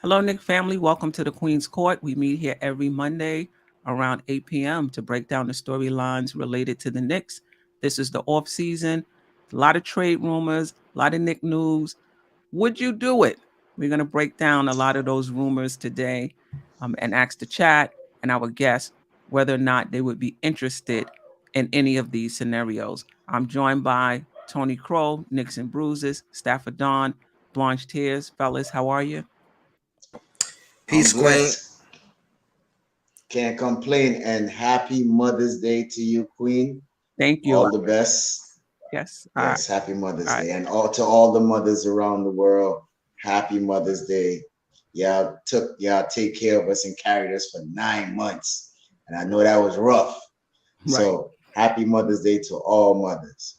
Hello, Nick family. Welcome to the Queen's Court. We meet here every Monday around 8 p.m. to break down the storylines related to the Knicks. This is the off season. A lot of trade rumors, a lot of Knick news. Would you do it? We're going to break down a lot of those rumors today and ask the chat and our guests whether or not they would be interested in any of these scenarios. I'm joined by Tony Crow, Knicks and Bruises, Stafford Don, Blanche Tears. Fellas, how are you? I'm Peace, Queen. blessed. Can't complain. And happy Mother's Day to you, Queen. Thank you. All the best. Yes. All right. Yes, happy Mother's All right. Day. And all the mothers around the world, happy Mother's Day. Y'all take care of us and carried us for 9 months. And I know that was rough. Right. So happy Mother's Day to all mothers.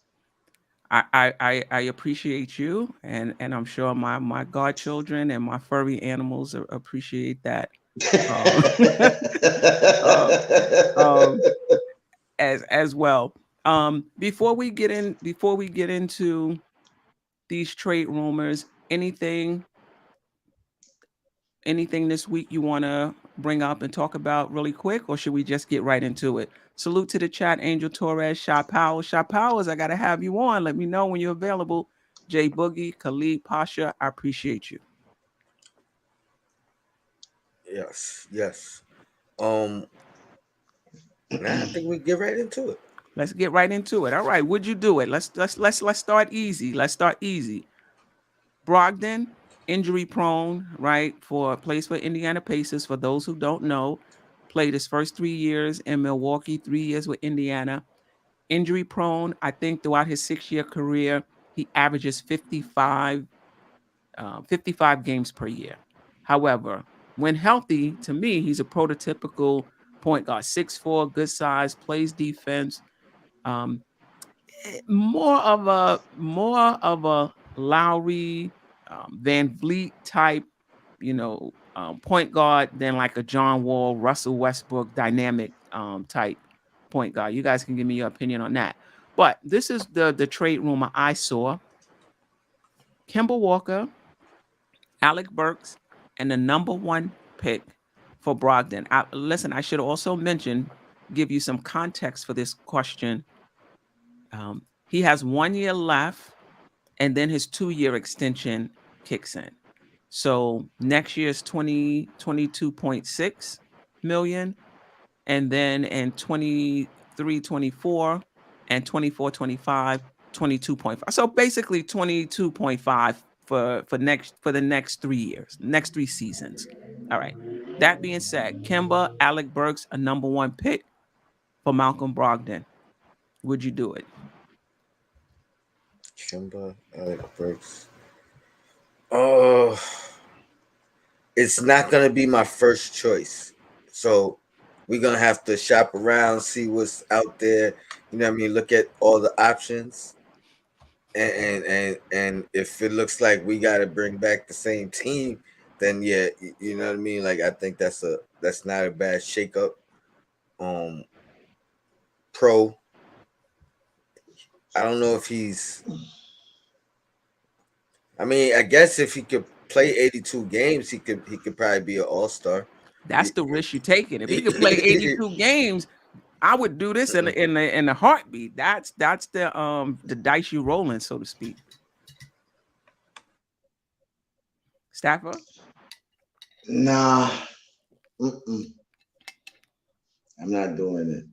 I appreciate you, and I'm sure my godchildren and my furry animals appreciate that uh, um, as well. Before we get into these trade rumors, anything this week you want to bring up and talk about really quick, or should we just get right into it? Salute to the chat, Angel Torres, Shot Powers. Shot Powers, I got to have you on. Let me know when you're available. Jay Boogie, Khalid, Pasha, I appreciate you. Yes. I think we get right into it. Let's get right into it. All right, would you do it? Let's start easy. Brogdon, injury prone, right? Plays for Indiana Pacers. For those who don't know, played his first 3 years in Milwaukee, 3 years with Indiana. Injury prone. I think throughout his 6-year career, he averages 55 games per year. However, when healthy, to me, he's a prototypical point guard. 6'4", good size, plays defense. More of a Lowry, Van Vliet type, point guard than like a John Wall, Russell Westbrook dynamic type point guard. You guys can give me your opinion on that. But this is the trade rumor I saw. Kemba Walker, Alec Burks, and the number 1 pick for Brogdon. Listen, I should also give you some context for this question. He has 1 year left, and then his 2-year extension kicks in. So next year's 22.6 million, and then in 23-24 and 24-25, 22.5. So basically 22.5 for the next 3 years, next 3 seasons. All right. That being said, Kemba, Alec Burks, a number 1 pick for Malcolm Brogdon. Would you do it? Kemba, Alec Burks. Oh, it's not gonna be my first choice. So we're gonna have to shop around, see what's out there. You know what I mean? Look at all the options. And if it looks like we got to bring back the same team, then yeah, you know what I mean. Like I think that's not a bad shakeup. Pro. I don't know if he's. I mean, I guess if he could play 82 games, he could probably be an all-star. That's the risk you're taking. If he could play 82 games, I would do this in a heartbeat. That's the dice you rolling, so to speak. Stafford? Nah. I'm not doing it.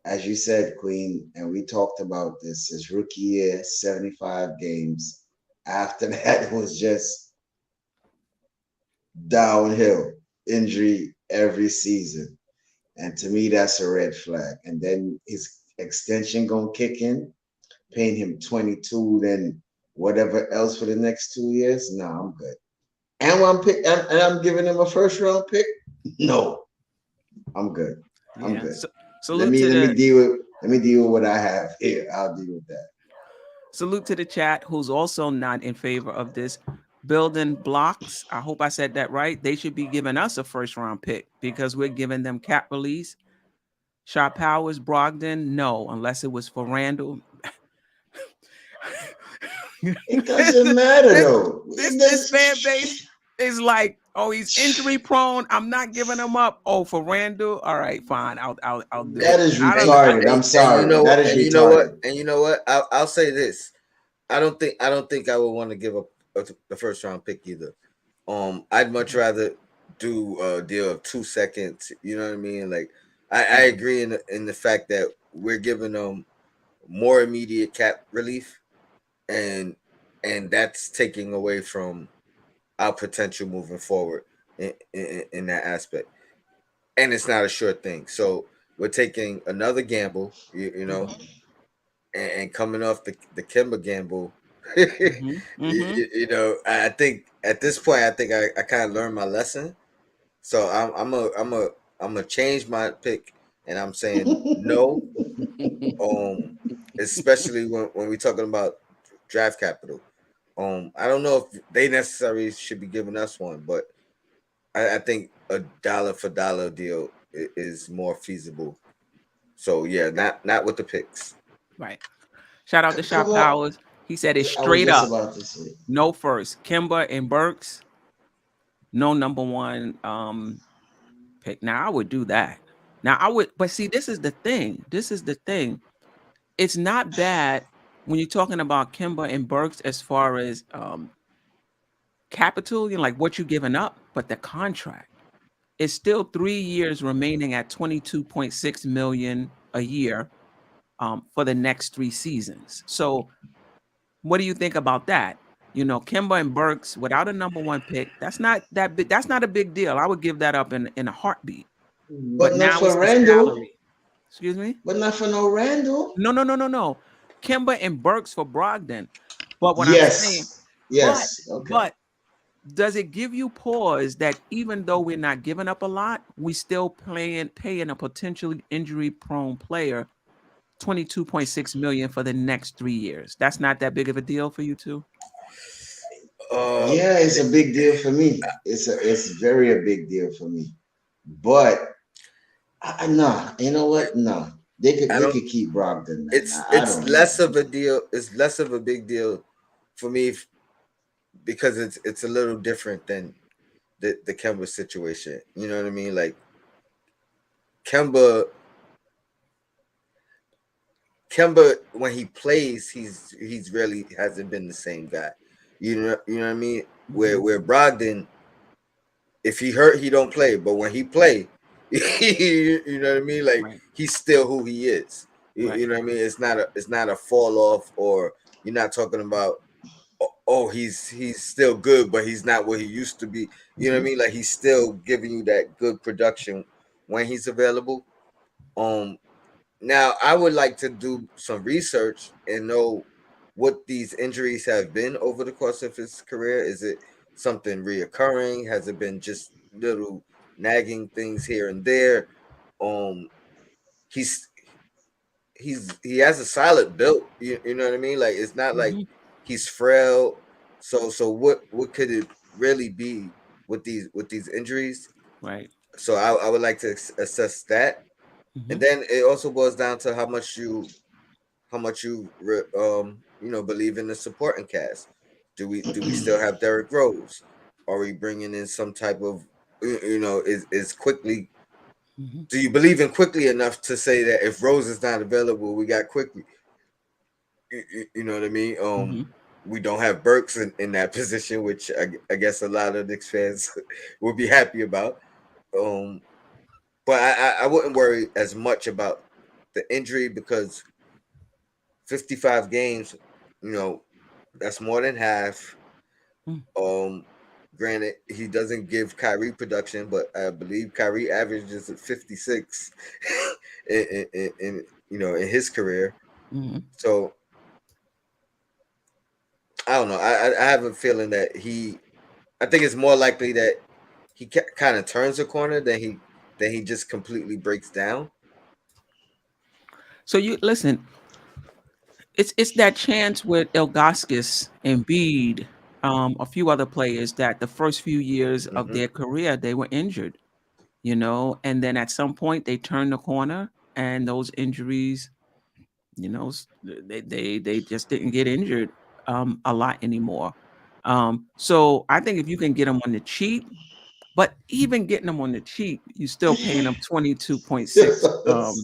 As you said, Queen, and we talked about this, his rookie year, 75 games. After that, it was just downhill, injury every season. And to me, that's a red flag. And then his extension gonna kick in, paying him 22, then whatever else for the next 2 years. No, I'm good. And I'm giving him a first round pick. No, I'm good. I'm good. So let me deal with what I have here. I'll deal with that. Salute to the chat, who's also not in favor of this. Building Blocks, I hope I said that right. They should be giving us a first round pick because we're giving them cap release. Shot Powers, Brogdon, no, unless it was for Randle. It doesn't matter though. This fan base It's like, oh, he's injury prone. I'm not giving him up. Oh, for Randle, all right, fine. I'll do That it. is I don't know. retarded. I'm And you sorry. know, That is and you know what, retarded. and you know what, I'll say this. I don't think I would want to give up the first round pick either. I'd much rather do a deal of 2 seconds. You know what I mean? Like, I agree in the fact that we're giving them more immediate cap relief, and that's taking away from our potential moving forward in that aspect. And it's not a sure thing. So we're taking another gamble, you know, Mhm. and coming off the Kemba gamble. you, Mm-hmm. Mm-hmm. you know, I think at this point, I think I kind of learned my lesson. So I'm a change my pick, and I'm saying no. Especially when we're talking about draft capital. I don't know if they necessarily should be giving us one, but I think a dollar for dollar deal is more feasible. So yeah, not with the picks. Right. Shout out to Come Shot on. Powers. He said it's I was straight just up. about to say. No first. Kemba and Burks, no number one pick. Now I would do that. Now I would, but see, this is the thing. This is the thing. It's not bad when you're talking about Kemba and Burks as far as capital, like what you're giving up, but the contract. It's still 3 years remaining at 22.6 million a year for the next 3 seasons. So what do you think about that? Kemba and Burks without a number one pick, that's not that big. That's not a big deal. I would give that up in a heartbeat. But But not now it's for the Randall. salary. Excuse me? But not for no Randall. No, no, no, no, no. Kemba and Burks for Brogdon. But what I'm saying, Yes. but Yes. Okay. but does it give you pause that even though we're not giving up a lot, we still paying a potentially injury prone player 22.6 million for the next 3 years? That's not that big of a deal for you two? Uh, Yeah, it's a big deal for me. It's very a big deal for me. But nah, you know what? No, I they don't. could keep Brogdon, man. I It's don't know. less of a deal. It's less of a big deal for me because it's a little different than the Kemba situation. You know what I mean? Like Kemba, Kemba when he plays, he's really hasn't been the same guy. You know what I mean? Mm-hmm. Where Brogdon, if he hurt, he don't play. But when he play, you know what I mean? Like Right, he's still who he is. You right. know what I mean? It's not a fall off, or you're not talking about oh he's still good, but he's not what he used to be. You know what I Mm-hmm. mean? Like he's still giving you that good production when he's available. Um, Now I would like to do some research and know what these injuries have been over the course of his career. Is it something reoccurring? Has it been just little nagging things here and there? Um, he's he has a solid build. You know what I mean? Like it's not like Mm-hmm. he's frail. So what could it really be with these injuries? Right. So I would like to assess that, Mm-hmm. and then it also boils down to how much believe in the supporting cast. Do we still have Derrick Rose? Are we bringing in some type of is quickly? Mm-hmm. Do you believe in quickly enough to say that if Rose is not available, we got quickly? You know what I mean? Mm-hmm. We don't have Burks in that position, which I guess a lot of Knicks fans will be happy about. Um, but I wouldn't worry as much about the injury because 55 games, you know, that's more than half. Um, Granted, he doesn't give Kyrie production, but I believe Kyrie averages at 56 in his career. Mm-hmm. So I don't know. I have a feeling that I think it's more likely that he kind of turns a corner than he just completely breaks down. So you listen, it's that chance with Ilgaskis and Bede, a few other players that the first few years of Hmm. their career they were injured, and then at some point they turned the corner and those injuries, they just didn't get injured a lot anymore. So I think if you can get him on the cheap, but even getting him on the cheap, you still paying him $22.6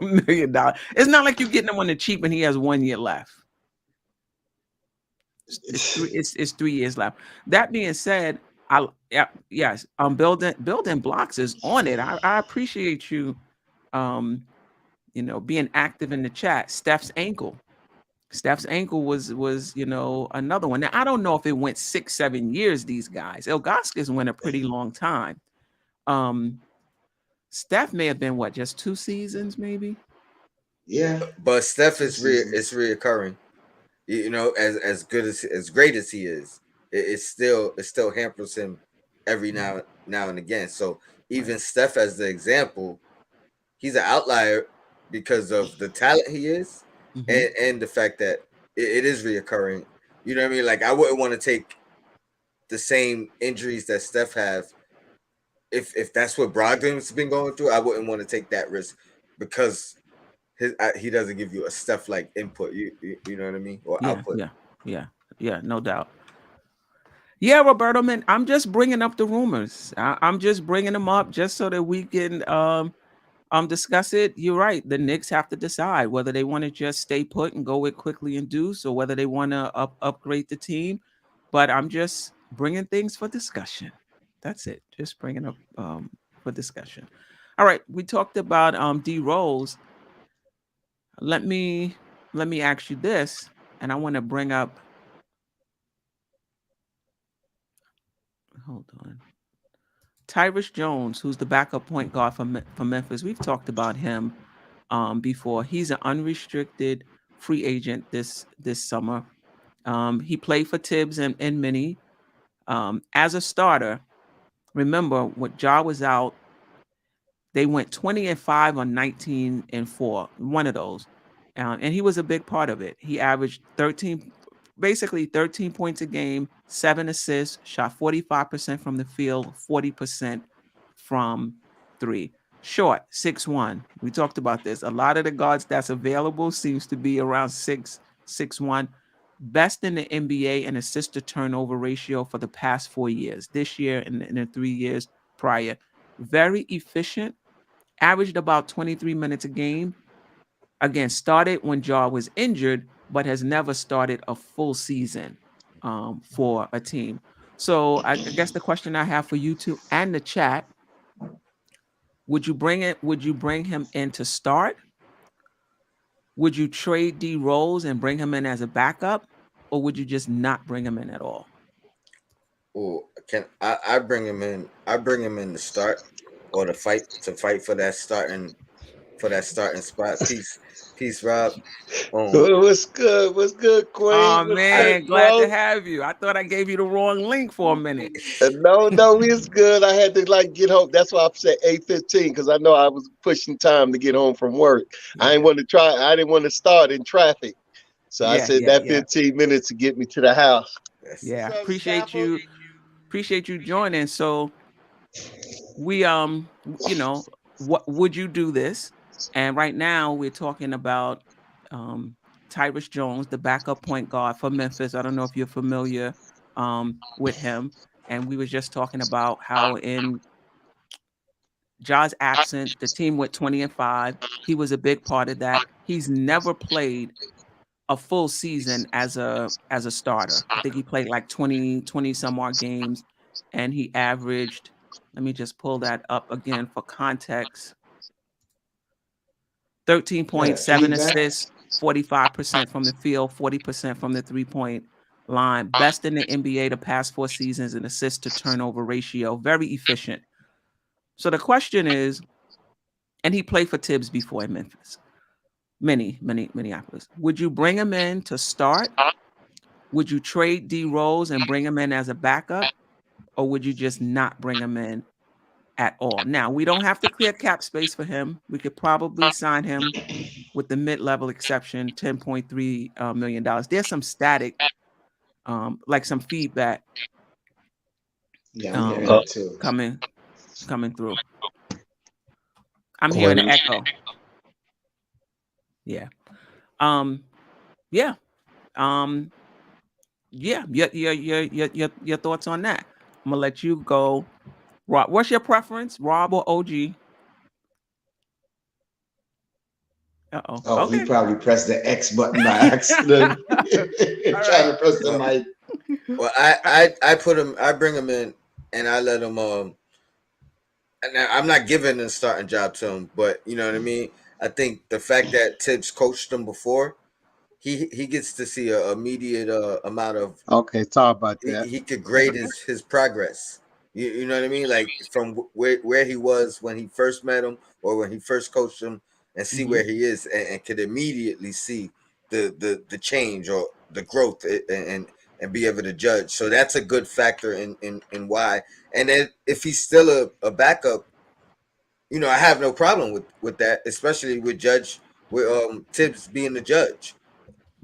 million. It's not like you're getting him on the cheap and he has 1 year left. It's 3 years left. That being said, yes, building blocks is on it. I appreciate you, um, being active in the chat. Steph's ankle was another one. Now I don't know if it went 6-7 years. These guys, Ilgauskas went a pretty long time. Steph may have been what, just 2 seasons, maybe. Yeah, But Steph is it's reoccurring. As good as great as he is, it still hampers him every now and again. So even Steph as the example, he's an outlier because of the talent he is, and the fact that it is reoccurring. You know what I mean? Like I wouldn't want to take the same injuries that Steph have. If that's what Brogdon's been going through, I wouldn't want to take that risk because he doesn't give you a Steph like input. You know what I mean, or output. Yeah, no doubt. Yeah, Roberto, man, I'm just bringing up the rumors. I'm just bringing them up just so that we can discuss it. You're right. The Knicks have to decide whether they want to just stay put and go with quickly and Deuce, or whether they want to upgrade the team. But I'm just bringing things for discussion. That's it. Just bringing up for discussion. All right, we talked about DRose. Let me ask you this, and I want to bring up. Hold on. Tyrus Jones, who's the backup point guard for Memphis. We've talked about him before. He's an unrestricted free agent this summer. He played for Tibbs and Minnie as a starter. Remember, when Ja was out, they went 20-5 on 19-4. One of those, and he was a big part of it. He averaged 13 points a game, 7 assists, shot 45% from the field, 40% from three. Short, 6'1". We talked about this. A lot of the guards that's available seems to be around 6'1". Best in the NBA in assist to turnover ratio for the past 4 years. This year and the 3 years prior. Very efficient. Averaged about 23 minutes a game. Again, started when Ja was injured, but has never started a full season for a team. So I guess the question I have for you two and the chat: Would you bring him in to start? Would you trade DRose and bring him in as a backup, or would you just not bring him in at all? Oh, can I bring him in? I bring him in to start or to fight for that starting spot. Peace, Rob. What's good? What's good, Oh Queen? What's good, man, glad to bro? have you. I thought I gave you the wrong link for a minute. No, it's good. I had to get home. That's why I said 8:15 because I know I was pushing time to get home from work. Yeah. I didn't want to start in traffic, so I said that 15 minutes to get me to the house. Yeah, What's up, appreciate Staffer? you joining. So we what would you do this? And right now we're talking about Tyrus Jones, the backup point guard for Memphis. I don't know if you're familiar with him. And we was just talking about how in Ja's absent, the team went 20-5. He was a big part of that. He's never played a full season as a starter. I think he played like 20 some odd games, and he averaged, let me just pull that up again for context, 13.7 assists, 45% from the field, 40% from the 3-point line. Best in the NBA the past 4 seasons in assist to turnover ratio. Very efficient. So the question is, and he played for Tibbs before in Memphis. Minneapolis. Would you bring him in to start? Would you trade DRose and bring him in as a backup? Or would you just not bring him in at all? Now, we don't have to clear cap space for him. We could probably sign him with the mid-level exception, $10.3 million. There's some static, like some feedback I'm hearing it too. coming through. I'm hearing an echo. Yeah. Yeah. Yeah, your thoughts on that. I'm gonna let you go. Rob, what's your preference, Rob or OG? Uh-oh. Oh, he Okay. probably pressed the X button by accident, All trying right. to press the Well, mic. well, Uh, I put him, I bring him in, and I let him. And I'm not giving a starting job to him, but you know what I mean. I think the fact that Tibbs coached him before, he gets to see a immediate amount of Okay, talk about that. he could that's grade a question. his progress. You know what I mean? Like from where he was when he first met him or when he first coached him, and see Mm-hmm. where he is, and could immediately see the change or the growth, and be able to judge. So that's a good factor in why. And then if he's still a backup, I have no problem with that, especially with Tibbs being the judge.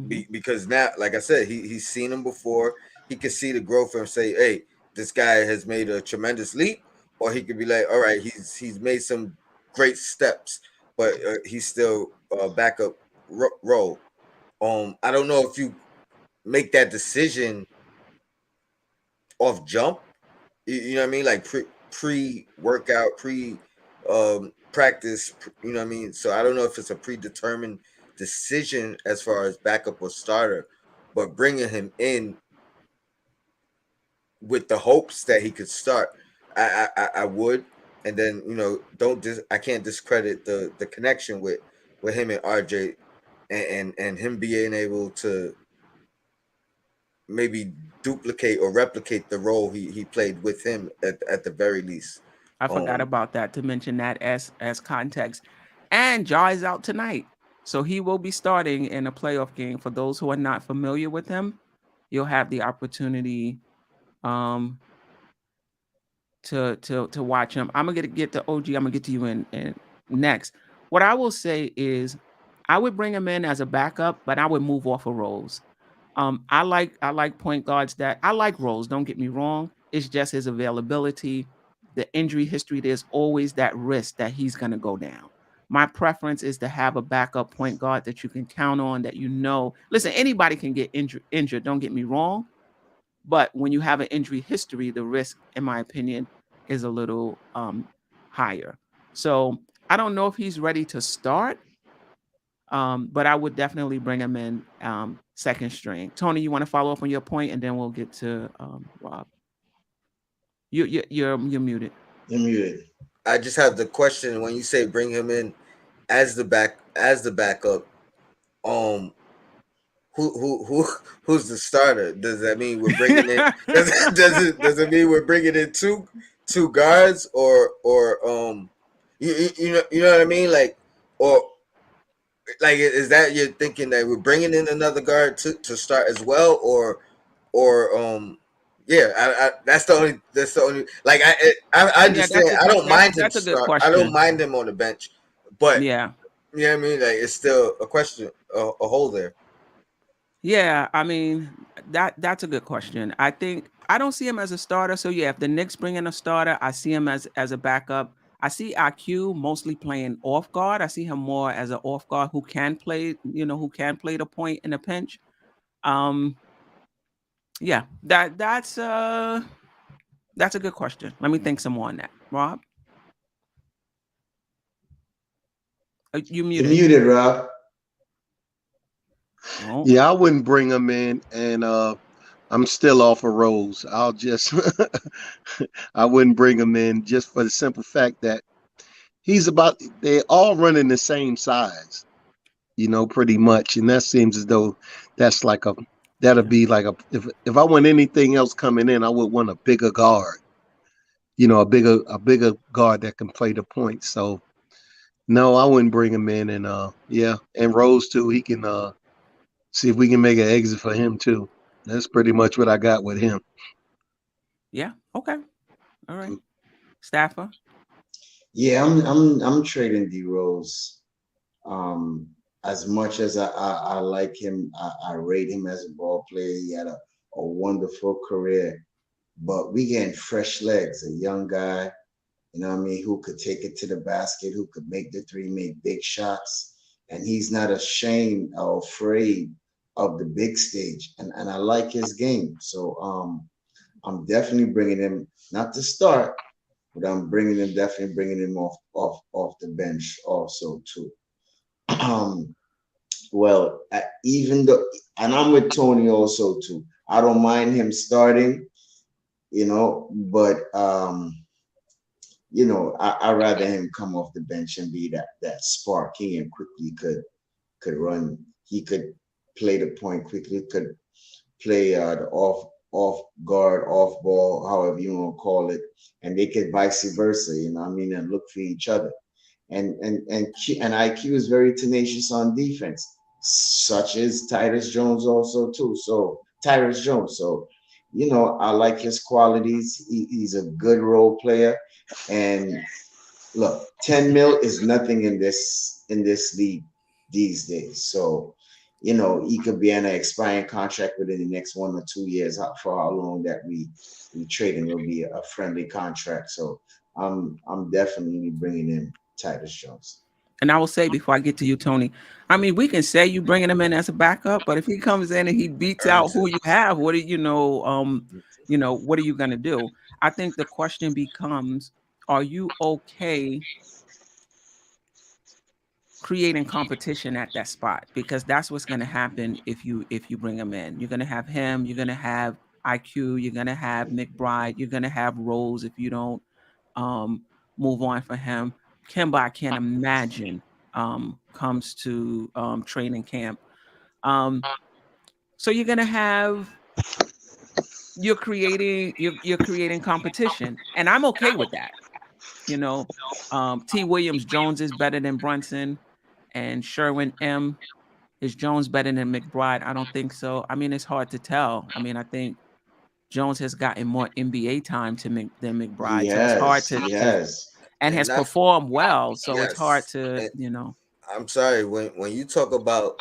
Mm-hmm. Because now, like I said, he's seen him before. He can see the growth and say, "Hey, this guy has made a tremendous leap," or he could be like, "All right, he's made some great steps, but he's still backup role." I don't know if you make that decision off jump. You know what I mean? Like pre workout, pre practice. You know what I mean? So I don't know if it's a predetermined decision as far as backup or starter, but bringing him in with the hopes that he could start, I would. And then don't I can't discredit the connection with him and RJ, and him being able to maybe duplicate or replicate the role he played with him at the very least. I forgot Um, about that to mention that as context. And Ja is out tonight, so he will be starting in a playoff game. For those who are not familiar with him, you'll have the opportunity um to watch him. I'm gonna get to OG. I'm gonna get to you in next. What I will say is, I would bring him in as a backup, but I would move off of Rose. I like point guards that I like Rose. Don't get me wrong. It's just his availability, the injury history. There's always that risk that he's gonna go down. My preference is to have a backup point guard that you can count on. That you know. Listen, anybody can get injured. Don't get me wrong, but when you have an injury history, the risk, in my opinion, is a little higher. So I don't know if he's ready to start, but I would definitely bring him in second string. Tony, you want to follow up on your point, and then we'll get to Rob. You're muted. You're muted. I just have the question when you say bring him in as the backup. Um, who's the starter? Does that mean we're bringing in? Does it mean we're bringing in two guards or you know what I mean? Like, or like, is that you're thinking that we're bringing in another guard to start as well, or yeah, that's the only like I Yeah, understand. I don't mind him that's a good start. I don't question. mind him on the bench, but Yeah. you know what I mean. Like, it's still a question, a hole there. Yeah, I mean that's a good question. I think I don't see him as a starter. So yeah, if the Knicks bring in a starter, I see him as a backup. I see IQ mostly playing off guard. I see him more as an off guard who can play, who can play the point in a pinch. Um, yeah, that's a good question. Let me think some more on that. Rob, you You're muted. muted, Rob. Oh, Yeah, I wouldn't bring him in, and I'm still off of Rose. I'll just, I wouldn't bring him in just for the simple fact that they're all running the same size, pretty much, and that seems as though that's like that'll yeah, be like if I want anything else coming in, I would want a bigger guard, a bigger guard that can play the point. So no, I wouldn't bring him in, and yeah, and Rose too. He can see if we can make an exit for him too. That's pretty much what I got with him. yeah. Okay, all right. Staffer. Yeah, I'm trading DRose. As much as I like him, I rate him as a ball player. He had a wonderful career, but we getting fresh legs, a young guy, who could take it to the basket, who could make the three, make big shots. And he's not ashamed or afraid of the big stage, and I like his game. So I'm definitely bringing him not to start, but I'm definitely bringing him off the bench also too. Um, well, even though, and I'm with Tony also too. I don't mind him starting, but I rather him come off the bench and be that spark. He and quickly could run. He could play the point quickly. Could play the off guard, off ball, however you want to call it, and they could vice versa. I mean, and look for each other. And IQ is very tenacious on defense, such as Tyrus Jones also too. So Tyrus Jones. So I like his qualities. He's a good role player, and look, 10 mil is nothing in this league these days. So, he could be on an expiring contract within the next 1 or 2 years for how long that we trade him. It'll be a friendly contract. So I'm definitely bringing in Titus Jones. And I will say before I get to you, Tony, I mean, we can say you bringing him in as a backup, but if he comes in and he beats out who you have, what do what are you going to do? I think the question becomes, are you okay creating competition at that spot? Because that's what's going to happen if you bring him in. You're going to have him, you're going to have IQ, you're going to have McBride, you're going to have Rose if you don't move on for him. Kemba, I can't imagine comes to training camp. So you're going to have you're creating competition, and I'm okay with that. T. Williams Jones is better than Brunson, and Sherwin M. Is Jones better than McBride? I don't think so. I mean, it's hard to tell. I mean, I think Jones has gotten more NBA time than McBride, so it's hard and has performed well. So it's hard to, I'm sorry, when you talk about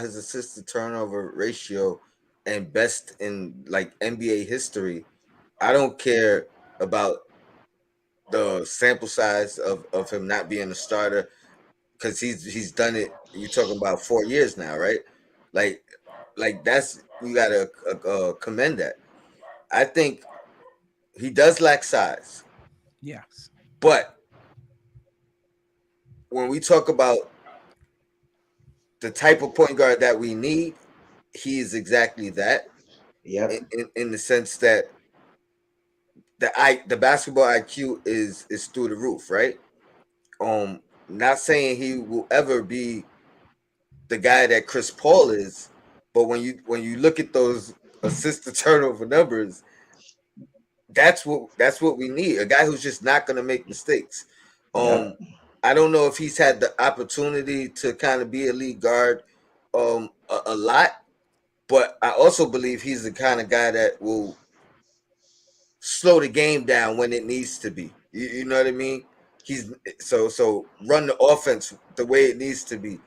his assist to turnover ratio and best in like NBA history, I don't care about the sample size of him not being a starter, because he's done it. You're talking about 4 years now, right? Like that's, you gotta commend that. I think he does lack size. Yes. But when we talk about the type of point guard that we need, he is exactly that. Yep. In the sense that the basketball IQ is through the roof, right? Not saying he will ever be the guy that Chris Paul is, but when you look at those assist to turnover numbers, that's what we need. A guy who's just not going to make mistakes. Yep. I don't know if he's had the opportunity to kind of be a lead guard a lot, but I also believe he's the kind of guy that will slow the game down when it needs to be. You know what I mean? He's so run the offense the way it needs to be,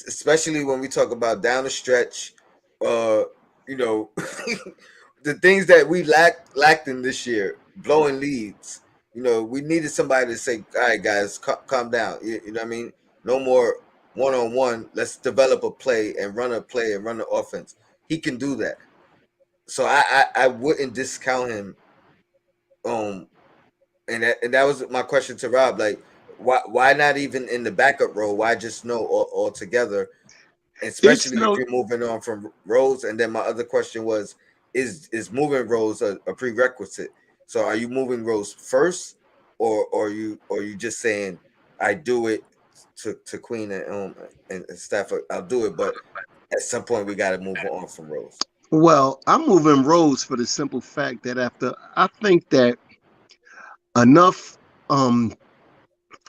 especially when we talk about down the stretch. You know, the things that we lacked in this year, blowing leads. You know, we needed somebody to say, "All right, guys, calm down." You know what I mean? No more one-on-one. Let's develop a play and run the offense. He can do that. So I wouldn't discount him. And that was my question to Rob. Like, why not even in the backup role? Why just no altogether? Especially if you're moving on from Rose. And then my other question was, is moving Rose a prerequisite? So are you moving Rose first, or you just saying I do it to Queen and Stafford? I'll do it, but at some point we got to move on from Rose. Well, I'm moving Rose for the simple fact that I think that enough.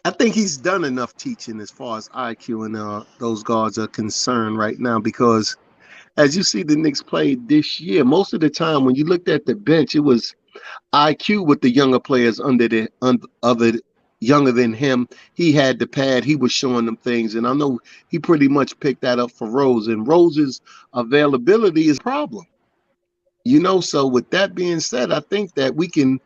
I think he's done enough teaching as far as IQ and those guards are concerned right now, because as you see the Knicks play this year, most of the time when you looked at the bench, it was IQ with the younger players other younger than him. He had the pad, he was showing them things, and I know he pretty much picked that up for Rose, and Rose's availability is a problem. So with that being said, I think that we can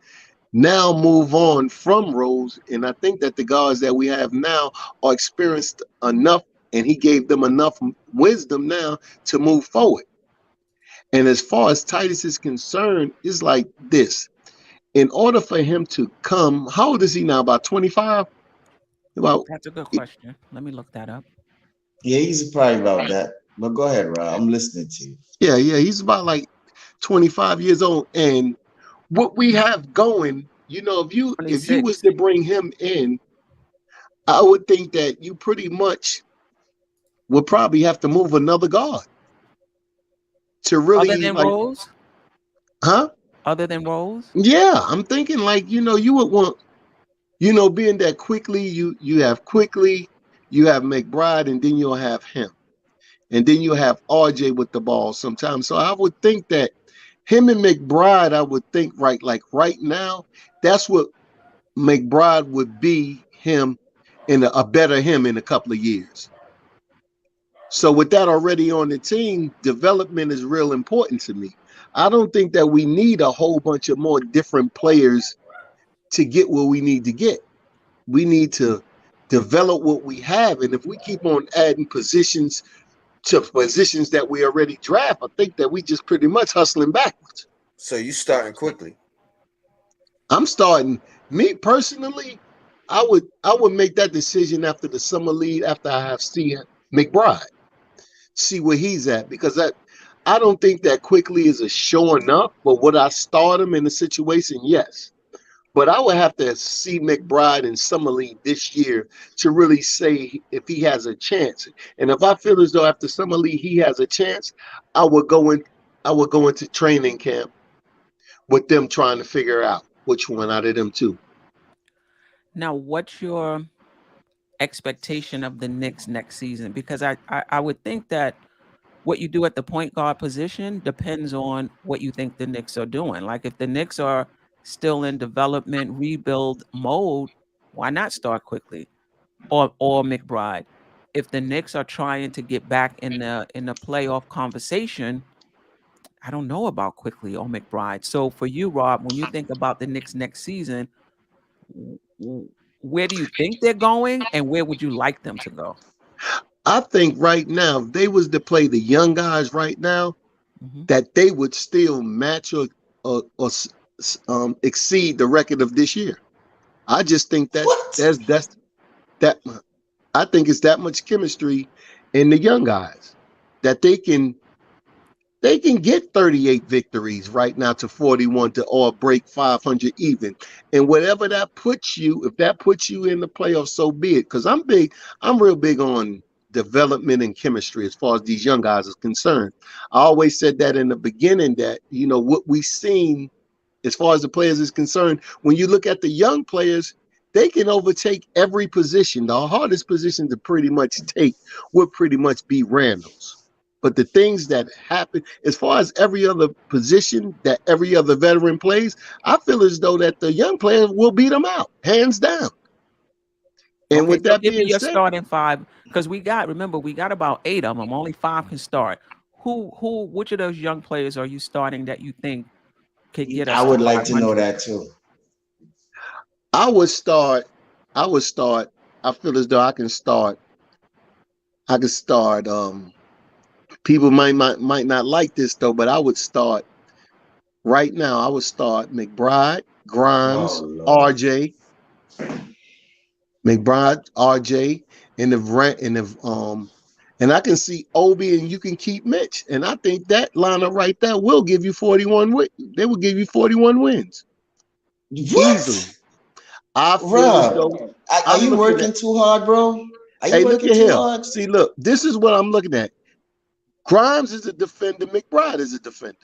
now move on from Rose, and I think that the guards that we have now are experienced enough and he gave them enough wisdom now to move forward. And as far as Tyus is concerned, it's like this. In order for him to come, how old is he now? About 25? About That's a good question. Let me look that up. Yeah, he's probably about that. But go ahead, Rob. I'm listening to you. yeah, he's about like 25 years old. And what we have going, if you was 26. to bring him in, I would think that you pretty much would probably have to move another guard to Other really than like, Rose? huh? Other than Rose? Yeah, I'm thinking like, you would want, being that quickly, you have quickly, you have McBride, and then you'll have him. And then you have RJ with the ball sometimes. So I would think that him and McBride, I would think right now, that's what McBride would be him in a better him in a couple of years. So with that already on the team, development is real important to me. I don't think that we need a whole bunch of more different players to get what we need to get. We need to develop what we have. And if we keep on adding positions to positions that we already draft, I think that we just pretty much hustling backwards. So you starting quickly. I'm starting. Me personally, I would make that decision after the summer league, after I have seen McBride, see where he's at, because I don't think that quickly is a sure enough. But would I start him in the situation? Yes. But I would have to see McBride in summer league this year to really say if he has a chance. And if I feel as though after summer league he has a chance, I would go into training camp with them trying to figure out which one out of them two. Now, what's your expectation of the Knicks next season? Because I would think that what you do at the point guard position depends on what you think the Knicks are doing. Like if the Knicks are still in development, rebuild mode, why not start quickly? Or McBride. If the Knicks are trying to get back in the playoff conversation, I don't know about quickly or McBride. So for you, Rob, when you think about the Knicks next season, where do you think they're going, and where would you like them to go? I think right now, if they was to play the young guys right now, that they would still match or exceed the record of this year. I just think that that I think it's that much chemistry in the young guys that they can get 38 victories right now to 41 or break 500 even. And whatever that puts you, if that puts you in the playoffs, so be it. Because I'm real big on development and chemistry as far as these young guys is concerned. I always said that in the beginning that, what we've seen as far as the players is concerned, when you look at the young players, they can overtake every position. The hardest position to pretty much take would pretty much be Randle's. But the things that happen, as far as every other position that every other veteran plays, I feel as though that the young players will beat them out, hands down. And Okay, with so that give me being your said, starting five, because we got about 8 of them. Only 5 can start. Which of those young players are you starting that you think could get I us to would like to know 500? that too. I would start. I feel as though I can start. People might not like this though, but I would start right now. I would start McBride, Oh Grimes, Lord. RJ, McBride, RJ, and I can see Obi, and you can keep Mitch, and I think that lineup right there will give you 41 wins. They will give you 41 wins easily. What? I feel as Rob, though are I'm you looking working at. too hard, bro? Are you Hey, look working at too here. hard? See, look, this is what I'm looking at. Grimes is a defender. McBride is a defender.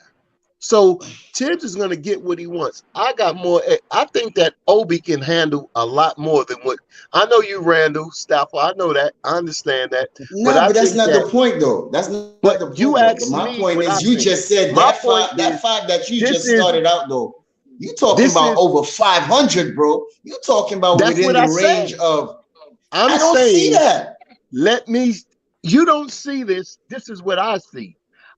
So Tibbs is going to get what he wants. I got more. I think that Obi can handle a lot more than what I know. You, Randle, Stafford. I know that. I understand that. But No, I but that's think not the that. point though. That's not the But point you though. asked My me point what I is you think. just said My that point is five that you this just is started out though. You talking this about is over 500, bro. You talking about that's within what the I range said. of I'm I don't see saying that. let me. You don't see this. This is what I see.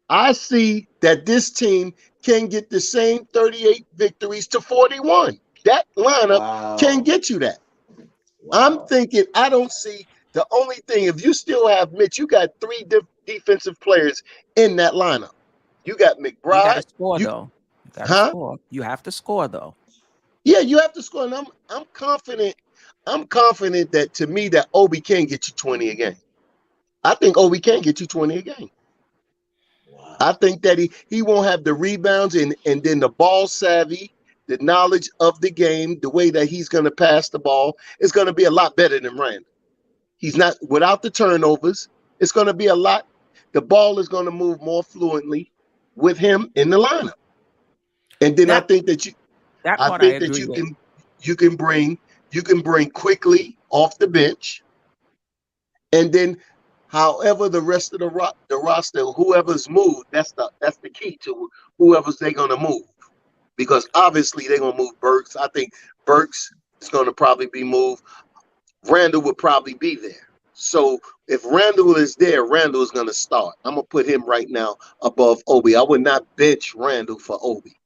I see that this team can get the same 38 victories to 41. That lineup can Wow. get you that. I'm Wow. thinking I don't see The only thing, if you still have Mitch, you got three defensive players in that lineup. You got You got to McBride. score You though. You got to huh? score. You have to score though. Yeah, you have to score. And I'm confident. I'm confident that to me that Obi can get you 20 a game. I think Obi can get you 20 a game. Wow. I think that he won't have the rebounds and then the ball savvy, the knowledge of the game, the way that he's going to pass the ball is going to be a lot better than Randle. He's not without the turnovers. It's going to be a lot. The ball is going to move more fluently with him in the lineup. And then That that I part I think that agree with. you can bring quickly off the bench, and then however the rest of the roster, whoever's moved, that's the key to whoever's they're gonna move. Because obviously they're gonna move Burks. I think Burks is gonna probably be moved. Randle would probably be there. So if Randle is there, Randle is gonna start. I'm gonna put him right now above Obi. I would not bench Randle for Obi.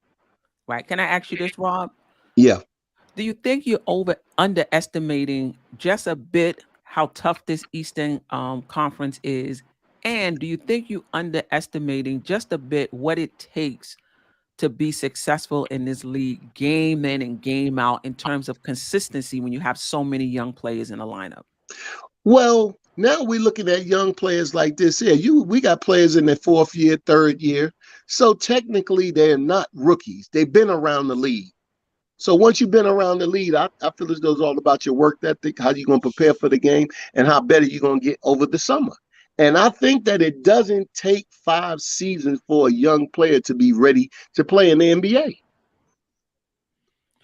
Right? Can I ask you this, Rob? Yeah. Do you think you're underestimating just a bit how tough this Eastern Conference is? And do you think you underestimating just a bit what it takes to be successful in this league, game in and game out, in terms of consistency when you have so many young players in a lineup? Well, now we're looking at young players like this here. We got players in their fourth year, third year. So technically they're not rookies. They've been around the league. So once you've been around the league, I feel as though it's all about your work ethic, how you're going to prepare for the game, and how better you're going to get over the summer. And I think that it doesn't take 5 seasons for a young player to be ready to play in the NBA.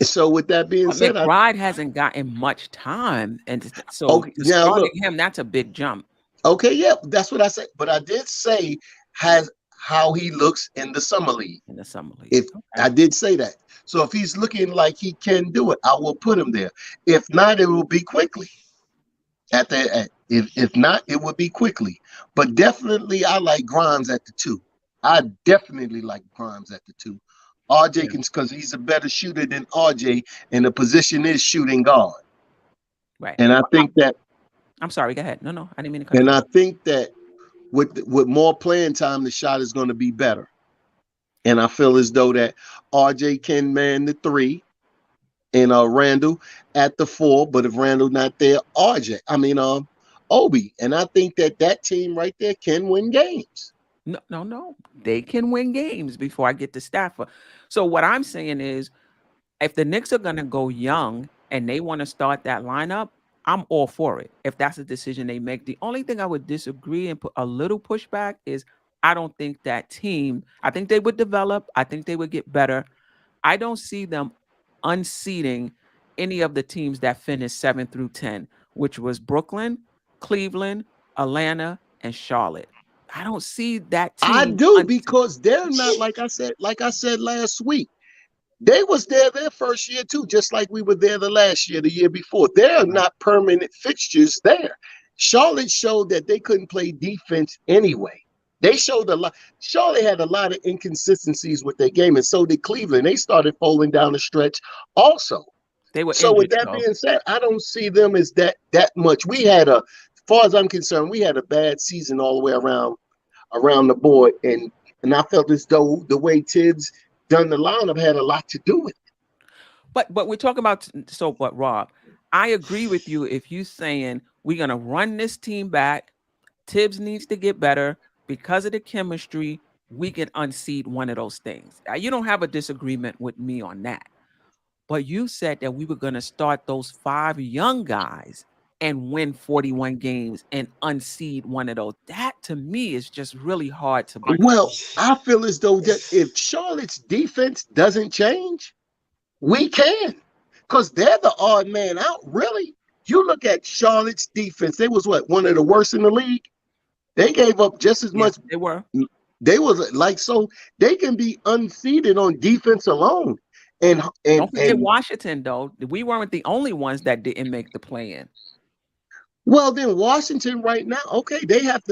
So with that being But said, McBride hasn't gotten much time, and so okay, to now starting look, him, that's a big jump okay, yeah, that's what I said. But I did say has how he looks in the summer league. in the summer league. If Okay. I did say that. So if he's looking like he can do it, I will put him there. If not, it will be quickly. If not, it would be quickly. But definitely I like Grimes at the 2. I definitely like Grimes at the 2. RJ can, because he's a better shooter than RJ, and the position is shooting guard. Right. And I think that I'm sorry, go ahead. No, I didn't mean to cut and you I off. think that with more playing time, the shot is going to be better. And I feel as though that RJ can man the 3 and Randle at the 4. But if Randle not there, Obi. And I think that team right there can win games. No. They can win games before I get to Stafford. So what I'm saying is, if the Knicks are going to go young and they want to start that lineup, I'm all for it. If that's a decision they make. The only thing I would disagree and put a little pushback is I don't think that team, I think they would develop. I think they would get better. I don't see them unseating any of the teams that finished 7 through 10, which was Brooklyn, Cleveland, Atlanta, and Charlotte. I don't see that team. I do, because they're not, like I said last week. They was there their first year too, just like we were there the last year, the year before. They're not permanent fixtures there. Charlotte showed that they couldn't play defense anyway. They showed a lot. Charlotte had a lot of inconsistencies with their game, and so did Cleveland. They started falling down the stretch also. They were So injured, with that though. being said, I don't see them as that much. As far as I'm concerned, we had a bad season all the way around the board, and I felt as though the way Tibbs done the lineup had a lot to do with it. But we're talking about but Rob, I agree with you if you saying we're gonna run this team back. Tibbs needs to get better because of the chemistry. We can unseat one of those things. You don't have a disagreement with me on that. But you said that we were gonna start those 5 young guys and win 41 games and unseed one of those. That to me is just really hard to believe. Well, I feel as though that if Charlotte's defense doesn't change, we can, because they're the odd man out. Really, you look at Charlotte's defense; they was one of the worst in the league. They gave up just as much. They were. They was so they can be unseated on defense alone. And don't forget Washington, though. We weren't the only ones that didn't make the play-in. Well, then Washington right now, okay, they have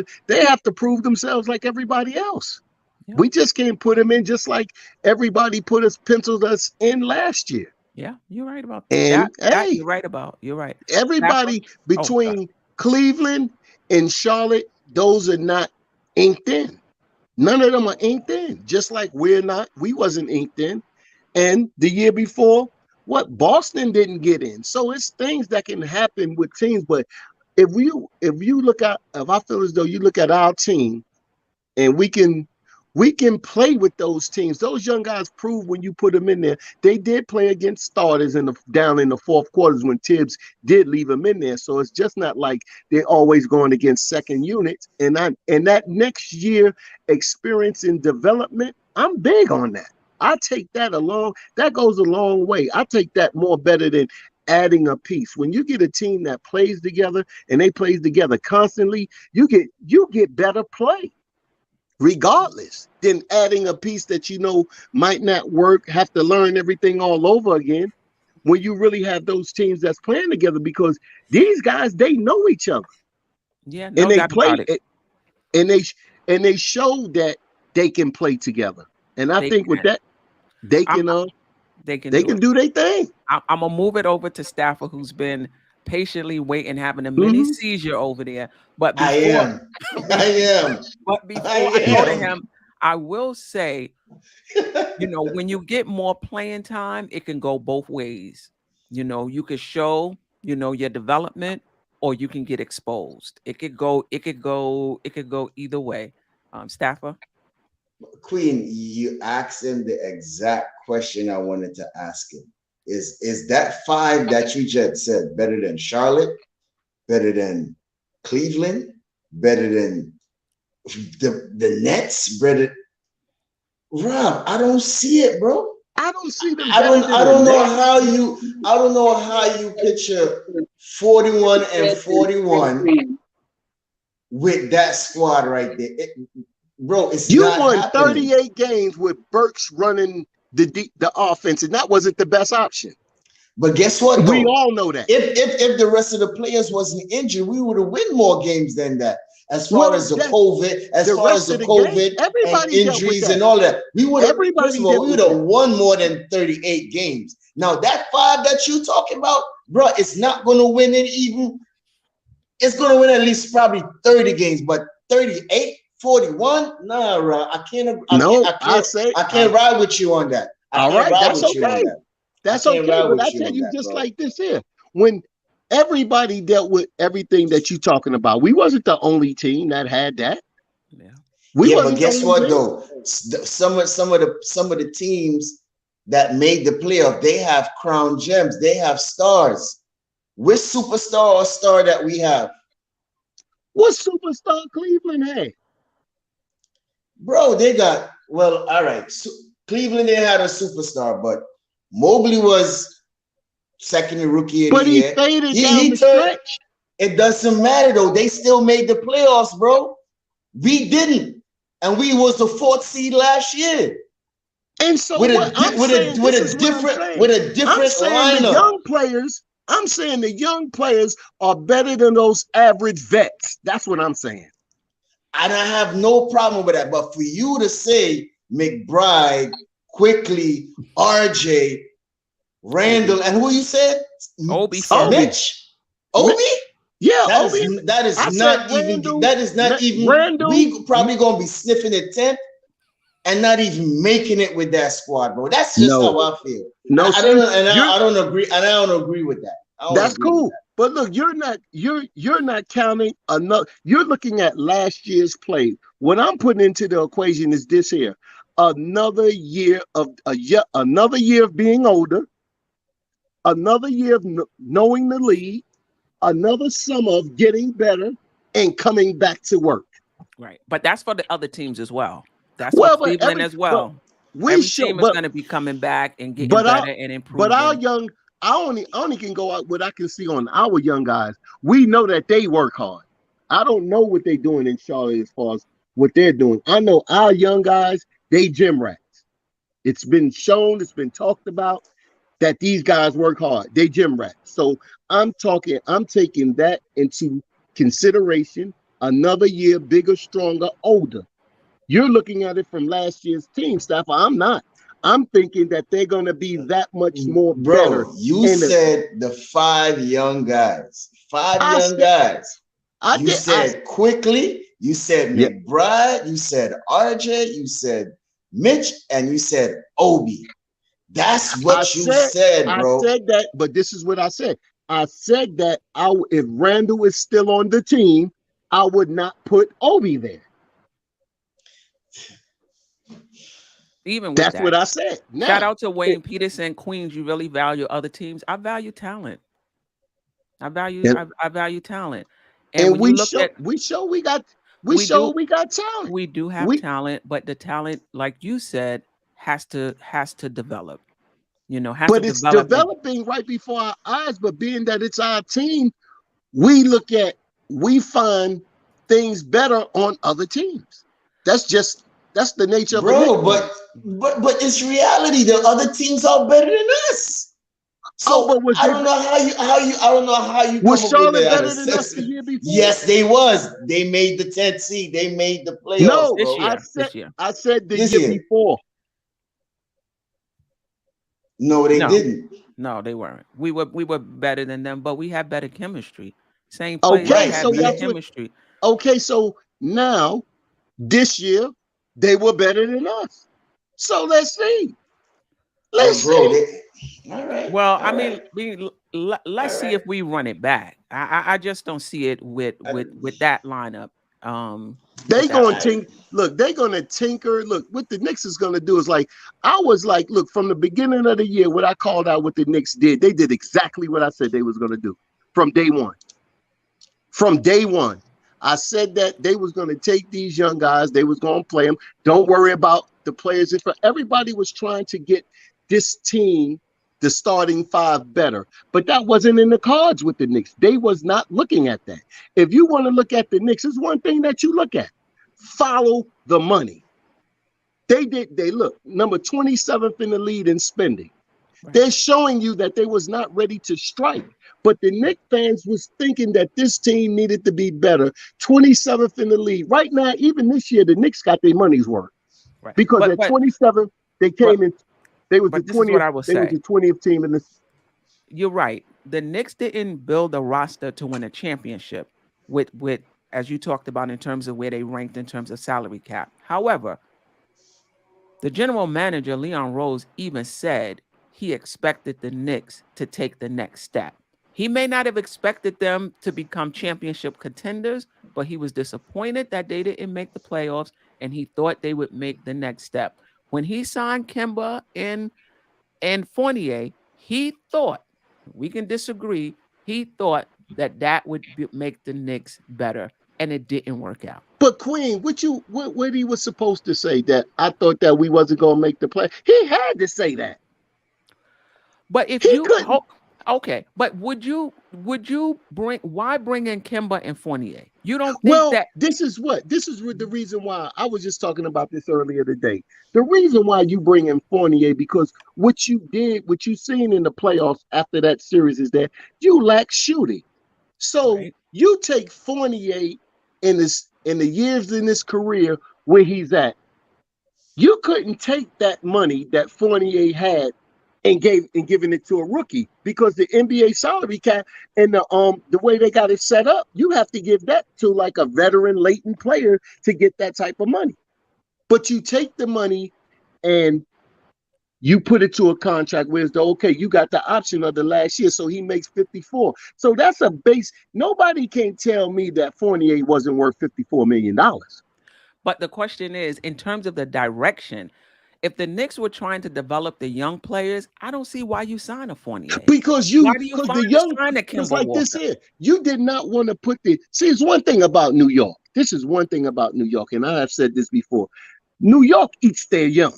to prove themselves like everybody else. Yeah. We just can't put them in just like everybody penciled us in last year. Yeah, you're right about that. You're right about. You're right. Everybody between Cleveland and Charlotte, those are not inked in. None of them are inked in. Just like we wasn't inked in. And the year before, what Boston didn't get in. So it's things that can happen with teams. But if I feel as though you look at our team and we can play with those teams. Those young guys prove when you put them in there. They did play against starters down in the fourth quarters when Tibbs did leave them in there. So it's just not like they're always going against second units. And that next year experience and development, I'm big on that. I take that along. That goes a long way. I take that more better than adding a piece. When you get a team that plays together and they plays together constantly, you get better play. Regardless, than adding a piece that might not work, have to learn everything all over again. When you really have those teams that's playing together, because these guys, they know each other. Yeah, no doubt about it. And they show that they can play together. And I think with that, they can do their thing. I'm gonna move it over to Stafford, who's been patiently waiting, having a mini seizure over there. But before, I am. But before I go to him, I will say, when you get more playing time, it can go both ways. You could show, your development, or you can get exposed. It could go either way. Stafford? Queen, you asked him the exact question I wanted to ask him. Is that 5 that you just said better than Charlotte, better than Cleveland, better than the Nets, better? Rob, I don't see it, bro. I don't see them. I don't know how you picture 41 and 41 with that squad right there. Bro, you not won happening. 38 games with Burks running the offense, and that wasn't the best option. But guess what, though? We all know that. If the rest of the players wasn't injured, we would have won more games than that. As far as the COVID and injuries and all that, we would have. First of all, we would have won more than 38 games. Now that 5 that you talking about, bro, it's not going to win it even. It's going to win at least probably 30 games, but 38. 41? Nah, bro. I can't ride with you on that. All right, that's okay. That's okay. But I tell you just like this here. When everybody dealt with everything that you're talking about, we wasn't the only team that had that. Yeah. But guess what though? Some of the teams that made the playoff, they have crown gems, they have stars. Which superstar or star that we have? What superstar Cleveland had? Bro, they got, well, all right. So Cleveland, they had a superstar, but Mobley was second rookie of the year. But he faded down the stretch. It doesn't matter, though. They still made the playoffs, bro. We didn't. And we was the 4th seed last year. And so with a different lineup. I'm saying the young players are better than those average vets. That's what I'm saying. And I have no problem with that. But for you to say McBride, Quickly, RJ, Randle, and who you said? Obi. Mitch. Obi? Yeah, that is not even Randle, we probably gonna be sniffing at 10th and not even making it with that squad, bro. That's just how I feel. I don't agree with that. That's cool. But look, you're not counting enough. You're looking at last year's play. What I'm putting into the equation is this here: another year of being older, another year of knowing the league, another summer of getting better and coming back to work. Right, but that's for the other teams as well. That's for Cleveland as well. Every team is going to be coming back and getting better and improving. But our young. I only can go out what I can see on our young guys. We know that they work hard. I don't know what they're doing in Charlotte as far as what they're doing. I know our young guys, they gym rats. It's been shown, it's been talked about that these guys work hard. They gym rats. So I'm taking that into consideration. Another year, bigger, stronger, older. You're looking at it from last year's team, Stafford. I'm not. I'm thinking that they're going to be that much more better. You said the 5 young guys. 5 young guys. You said quickly. You said Yeah. McBride. You said RJ. You said Mitch, and you said Obi. That's what you said, I bro. said that, but this is what I said. I said that if Randle is still on the team, I would not put Obi there. Even with That's that, what I said. shout Now, out to Wayne Peterson, Queens. You really value other teams. I value talent. and, I value talent. And and when you we look show at we do we got talent. we do have We talent, but the talent, like you said, has to develop. Has to but it's develop. And developing right before our eyes. But being that it's our team, we find things better on other teams. That's the nature of a Knicks Bro, fan. but it's reality. The other teams are better than us. Oh, So but I don't know I don't know how you was come up with Charlotte that better than us the assessment. year before? Yes, they was. They made the 10th seed. They made the playoffs, No, this bro. year, this year, I said the This year year. before. No, they no, didn't. no, they weren't. We were better than them, but we had better chemistry. Same players Okay, Right. had so better that's what. chemistry. Okay, so now this year they were better than us. So let's see. Oh, Let's bro, see. they all right. Well, I All mean, right. let's All see right. if we run it back. I just don't see it with that lineup. They With that gonna lineup. look, they're gonna tinker. Look, what the Knicks is gonna do is like I was like, look, from the beginning of the year, what I called out what the Knicks did, they did exactly what I said they was gonna do from day one. From day one. I said that they was gonna take these young guys, they was gonna play them. Don't worry about the players. If everybody was trying to get this team, the starting five better, but that wasn't in the cards with the Knicks. They was not looking at that. If you want to look at the Knicks, it's one thing that you look at. Follow the money. They look number 27th in the lead in spending. Right. They're showing you that they was not ready to strike. But the Knicks fans was thinking that this team needed to be better. 27th in the league. Right now, even this year, the Knicks got their money's worth. Right. Because But at but 27th, they but came in, they was the but this is what 20th, I will they was say. the 20th team in the You're right. The Knicks didn't build a roster to win a championship with as you talked about in terms of where they ranked in terms of salary cap. However, the general manager, Leon Rose, even said he expected the Knicks to take the next step. He may not have expected them to become championship contenders, but he was disappointed that they didn't make the playoffs, and he thought they would make the next step. When he signed Kemba and Fournier, he thought, we can disagree, he thought that would make the Knicks better, and it didn't work out. But Queen, what he was supposed to say that I thought that we wasn't gonna make the play. He had to say that. But if He you couldn't. okay, but would you why bring in Kemba and Fournier? You don't think Well, that this is the reason why I was just talking about this earlier today. The reason why you bring in Fournier because what you seen in the playoffs after that series is that you lack shooting. So right? you take Fournier in the years in his career where he's at. You couldn't take that money that Fournier had and giving it to a rookie because the NBA salary cap and the way they got it set up, you have to give that to like a veteran latent player to get that type of money. But you take the money and you put it to a contract where it's okay, you got the option of the last year, so he makes 54. So that's a base. Nobody can tell me that Fournier wasn't worth $54 million. But the question is, in terms of the direction, if the Knicks were trying to develop the young players, I don't see why you sign a Fournier. Because Why do you the young, sign a because Kemba like this Walker? here, you did not want to put see, it's one thing about New York. This is one thing about New York, and I have said this before. New York eats their young.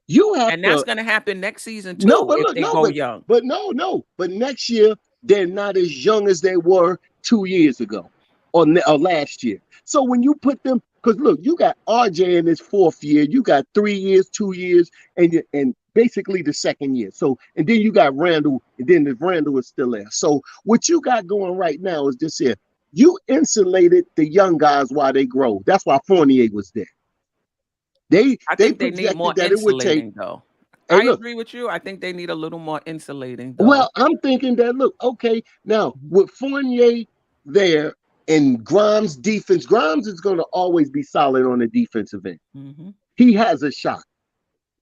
You have And that's to, going to happen next season no, too but if look, they no, go young. but no. But next year, they're not as young as they were 2 years ago or last year. So when you put them, because look, you got RJ in his fourth year, you got 3 years, 2 years, and basically the second year. So, and then you got Randle, and then if Randle is still there. So what you got going right now is this here. You insulated the young guys while they grow. That's why Fournier was there. They I think they need more projected that it would take. insulating, though. Hey, I look. agree with you. I think they need a little more insulating, though. Well, I'm thinking that look, okay, now with Fournier there, And Grimes' defense, Grimes is going to always be solid on the defensive end. Mm-hmm. He has a shot.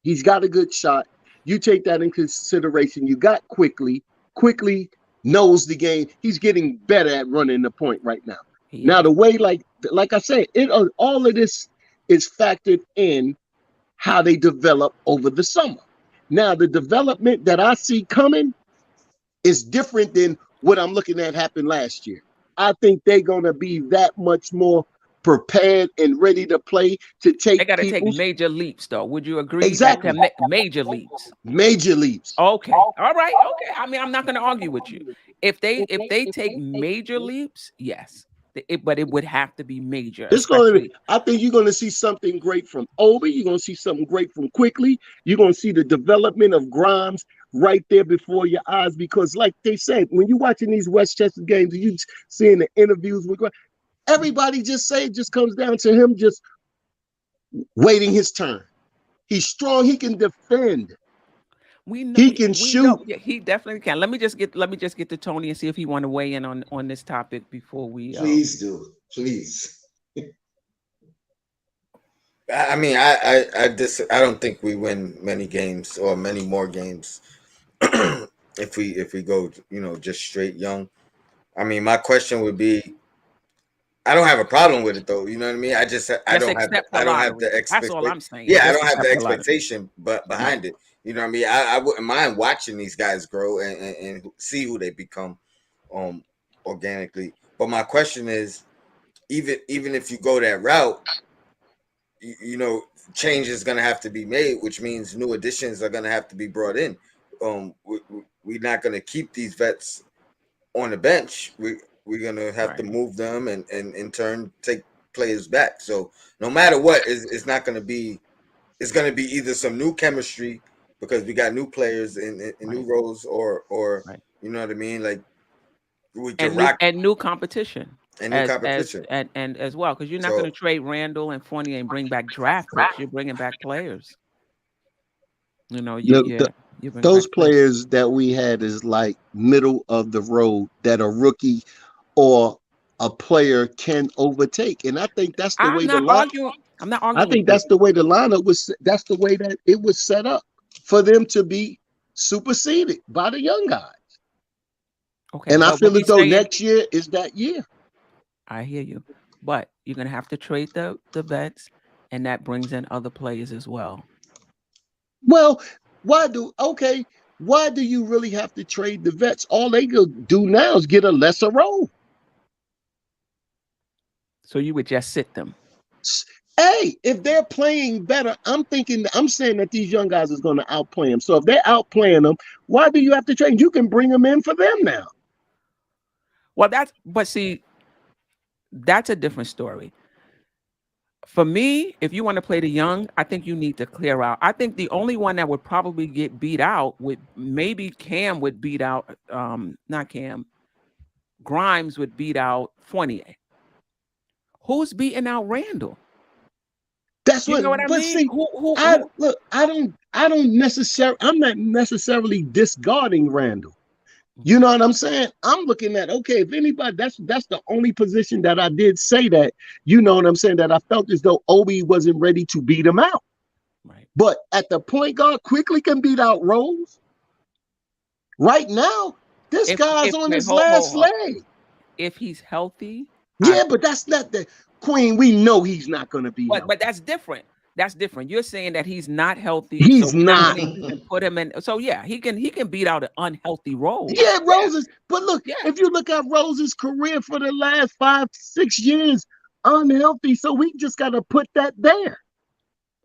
He's got a good shot. You take that in consideration. You got Quickly knows the game. He's getting better at running the point right now. Now, the way, like I said, all of this is factored in how they develop over the summer. Now, the development that I see coming is different than what I'm looking at happen last year. I think they're going to be that much more prepared and ready to play to take. They got to take major leaps, though. Would you agree? Exactly. Major leaps. Major leaps. Okay. All right. Okay. I mean, I'm not going to argue with you. If they take major leaps, yes. But it would have to be major. It's going to be, I think you're going to see something great from Obi. You're going to see something great from Quickly. You're going to see the development of Grimes right there before your eyes. Because like they said, when you're watching these Westchester games, you seeing the interviews with Grimes, everybody just comes down to him just waiting his turn. He's strong. He can defend. He can shoot. Yeah, he definitely can. Let me just get to Tony and see if he want to weigh in on this topic before we. Please do, please. I mean, I don't think we win many games or many more games if we go, just straight young. I mean, my question would be, I don't have a problem with it though. You know what I mean? I don't have the expectation. That's all I'm saying. Yeah, I don't have the expectation, but behind it. You know what I mean? I wouldn't mind watching these guys grow and see who they become organically. But my question is, even if you go that route, change is going to have to be made, which means new additions are going to have to be brought in. We're not going to keep these vets on the bench. We're going to have to move them and in turn take players back. So no matter what, it's not going to be. It's going to be either some new chemistry, because we got new players in new roles, or you know what I mean, like we can and new competition, and new competition, and as well, because you're not going to trade Randle and Fournier and bring back draft picks. You're bringing back players. Those players that we had is like middle of the road that a rookie or a player can overtake, and I think that's the way the lineup. I'm not arguing. I think that's the way the lineup was. That's the way that it was set up for them to be superseded by the young guys. Okay, and I feel as though next year is that year. I hear you, but you're gonna have to trade the vets, and that brings in other players as well. Well, why do you really have to trade the vets? All they go do now is get a lesser role. So you would just sit them. Hey, if they're playing better, I'm saying that these young guys is going to outplay them. So if they're outplaying them, why do you have to trade? You can bring them in for them now. Well, that's a different story. For me, if you want to play the young, I think you need to clear out. I think the only one that would probably get beat out maybe Cam would beat out, not Cam, Grimes would beat out Fournier. Who's beating out Randle? That's what I mean. See, I'm not necessarily discarding Randle. You know what I'm saying? I'm looking at, okay, if anybody, that's the only position that I did say that, you know what I'm saying, that I felt as though Obi wasn't ready to beat him out. Right. But at the point guard, Quickly can beat out Rose. Right now, this guy's on his last leg. If he's healthy. Yeah, but that's not the Queen. We know he's not going to be. But that's different. That's different. You're saying that he's not healthy. He's not. Put him in. So yeah, he can beat out an unhealthy Rose. Yeah, Rose's. But look, if you look at Rose's career for the last 5-6 years, unhealthy. So we just got to put that there.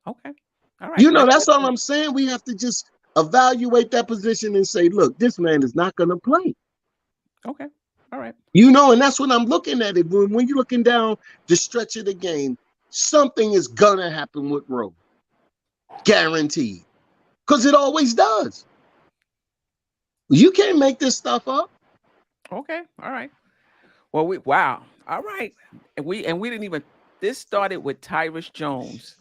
Okay. All right. You know, that's all I'm saying. We have to just evaluate that position and say, look, this man is not going to play. Okay. All right. You know, and that's when I'm looking at it. When you're looking down the stretch of the game, something is gonna happen with Rose. Guaranteed. Because it always does. You can't make this stuff up. Okay. All right. Well, wow. All right. And we didn't even, this started with Tyrus Jones.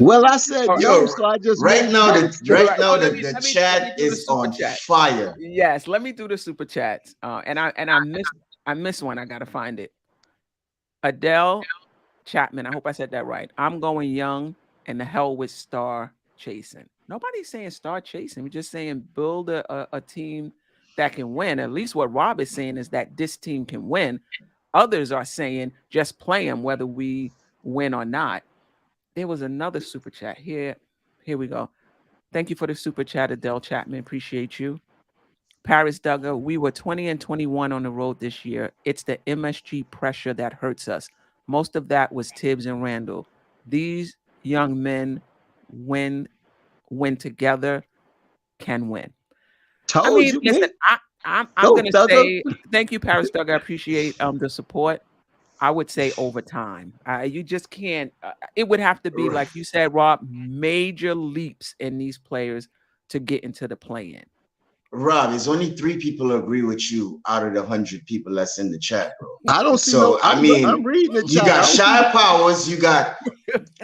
Well, I said All right. no, Yo, so I just right moved now next. All right right. now Well, the let me chat do the is super on chat. fire. Yes, let me do the super chats. I missed one. I gotta find it. Adele Chapman. I hope I said that right. I'm going young and the hell with star chasing. Nobody's saying star chasing. We're just saying build a team that can win. At least what Rob is saying is that this team can win. Others are saying just play them whether we win or not. There was another super chat here. Here we go. Thank you for the super chat, Adele Chapman. Appreciate you. Paris Duggar, we were 20 and 21 on the road this year. It's the MSG pressure that hurts us. Most of that was Tibbs and Randle. These young men win when together can win. I Told mean, you, listen, man. I'm Go, gonna Thugger. say thank you, Paris Duggar. I appreciate the support. I would say over time. You just can't. It would have to be like you said, Rob. Major leaps in these players to get into the play-in. Rob, there's only 3 people who agree with you out of the 100 people that's in the chat, bro. I don't see no. So I I'm mean, reading the you chat. got I don't see. Shy Powers, you got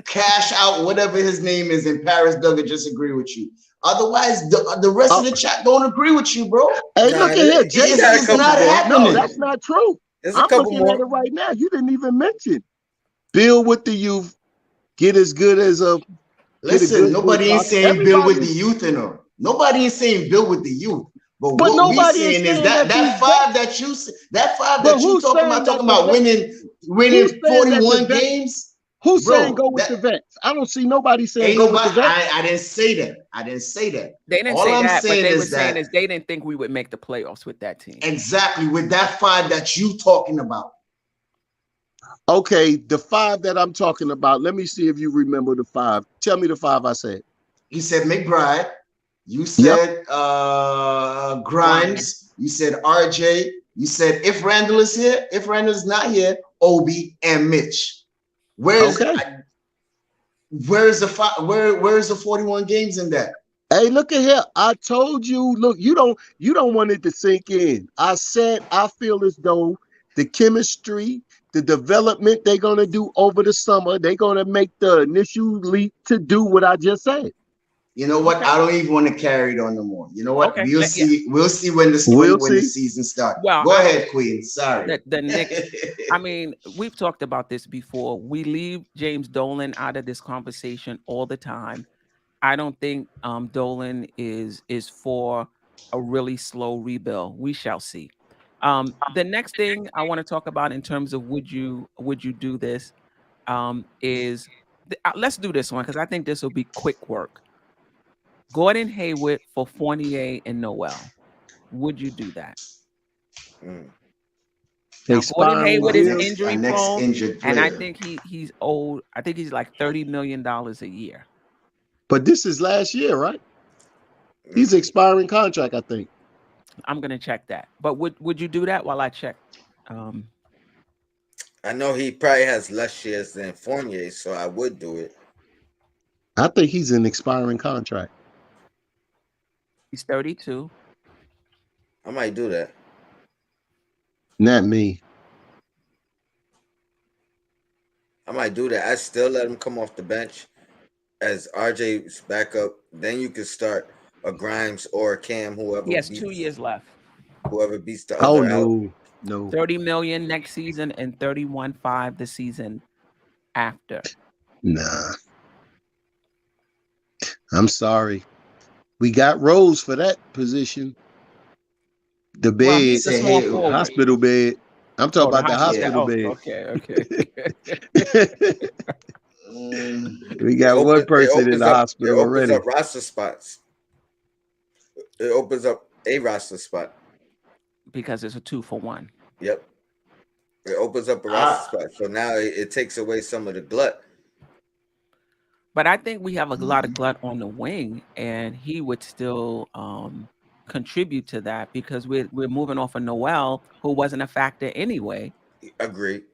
Cash Out, whatever his name is, and Paris Duggar just agree with you. Otherwise, the rest of the chat don't agree with you, bro. Hey, Nah, look at here. he got a It's couple not more. No, happening. that's not true. There's a I'm couple looking at more. it right now. You didn't even mention build with the youth, get as good as a get a Listen, good nobody ain't roster. saying build with the youth, you know. Nobody ain't saying build with the youth. But But what we nobody is saying is saying that these that five that you but who's saying that talking the about vets? winning Who's saying that the 41 vets? games, Who's saying bro. go with That the vets? I don't see nobody saying ain't go with nobody. the vets. I didn't say that. I didn't say that. They didn't All say I'm that, but saying they were is saying that is they didn't think we would make the playoffs with that team. exactly with that five that you talking about. Okay, the five that I'm talking about. Let me see if you remember the five. Tell me the five I said. You said McBride. You Yep. said Grimes. You said RJ. You said if Randle is here, if Randle is not here, Obi and Mitch. Where's Okay. where's the where's the 41 games in that? Hey, look at here. I told you, look, you don't want it to sink in. I said I feel as though the chemistry, the development they're gonna do over the summer, they're gonna make the initial leap to do what I just said. You know what? Okay. I don't even want to carry it on no more. You know what? Okay. We'll Yeah. see. We'll see when We'll when the see. season starts. Well, Go I don't ahead, Queen. Sorry. the Knicks. I mean, we've talked about this before. We leave James Dolan out of this conversation all the time. I don't think Dolan is for a really slow rebuild. We shall see. The next thing I want to talk about in terms of would you do this is let's do this one because I think this will be quick work. Gordon Hayward for Fournier and Noel. Would you do that? Mm. Now Gordon Expiring Hayward is deal. injury Next prone, injured and I player. think he's old. I think he's like $30 million a year. But this is last year, right? He's expiring contract, I think. I'm gonna check that. But would you do that while I check? Um, I know he probably has less shares than Fournier, so I would do it. I think he's an expiring contract. he's 32. I might do that. Not me. I might do that. I still let him come off the bench as RJ's backup. Then you can start a Grimes or a Cam, He has 2 years left. whoever beats the Oh other out. no. 30 million next season and 31.5 the season after. Nah. I'm sorry. We got Rose for that position. The bed, Well, he's a Say, small hey, forward. hospital bed. I'm talking about the hospital bed. Okay. We got one person in the hospital It opens already. up roster spots. It opens up a roster spot. Because it's a 2-for-1. Yep. It opens up a roster spot. So now it takes away some of the glut. But I think we have a lot of glut on the wing, and he would still contribute to that because we're moving off of Noel, who wasn't a factor anyway. Agreed.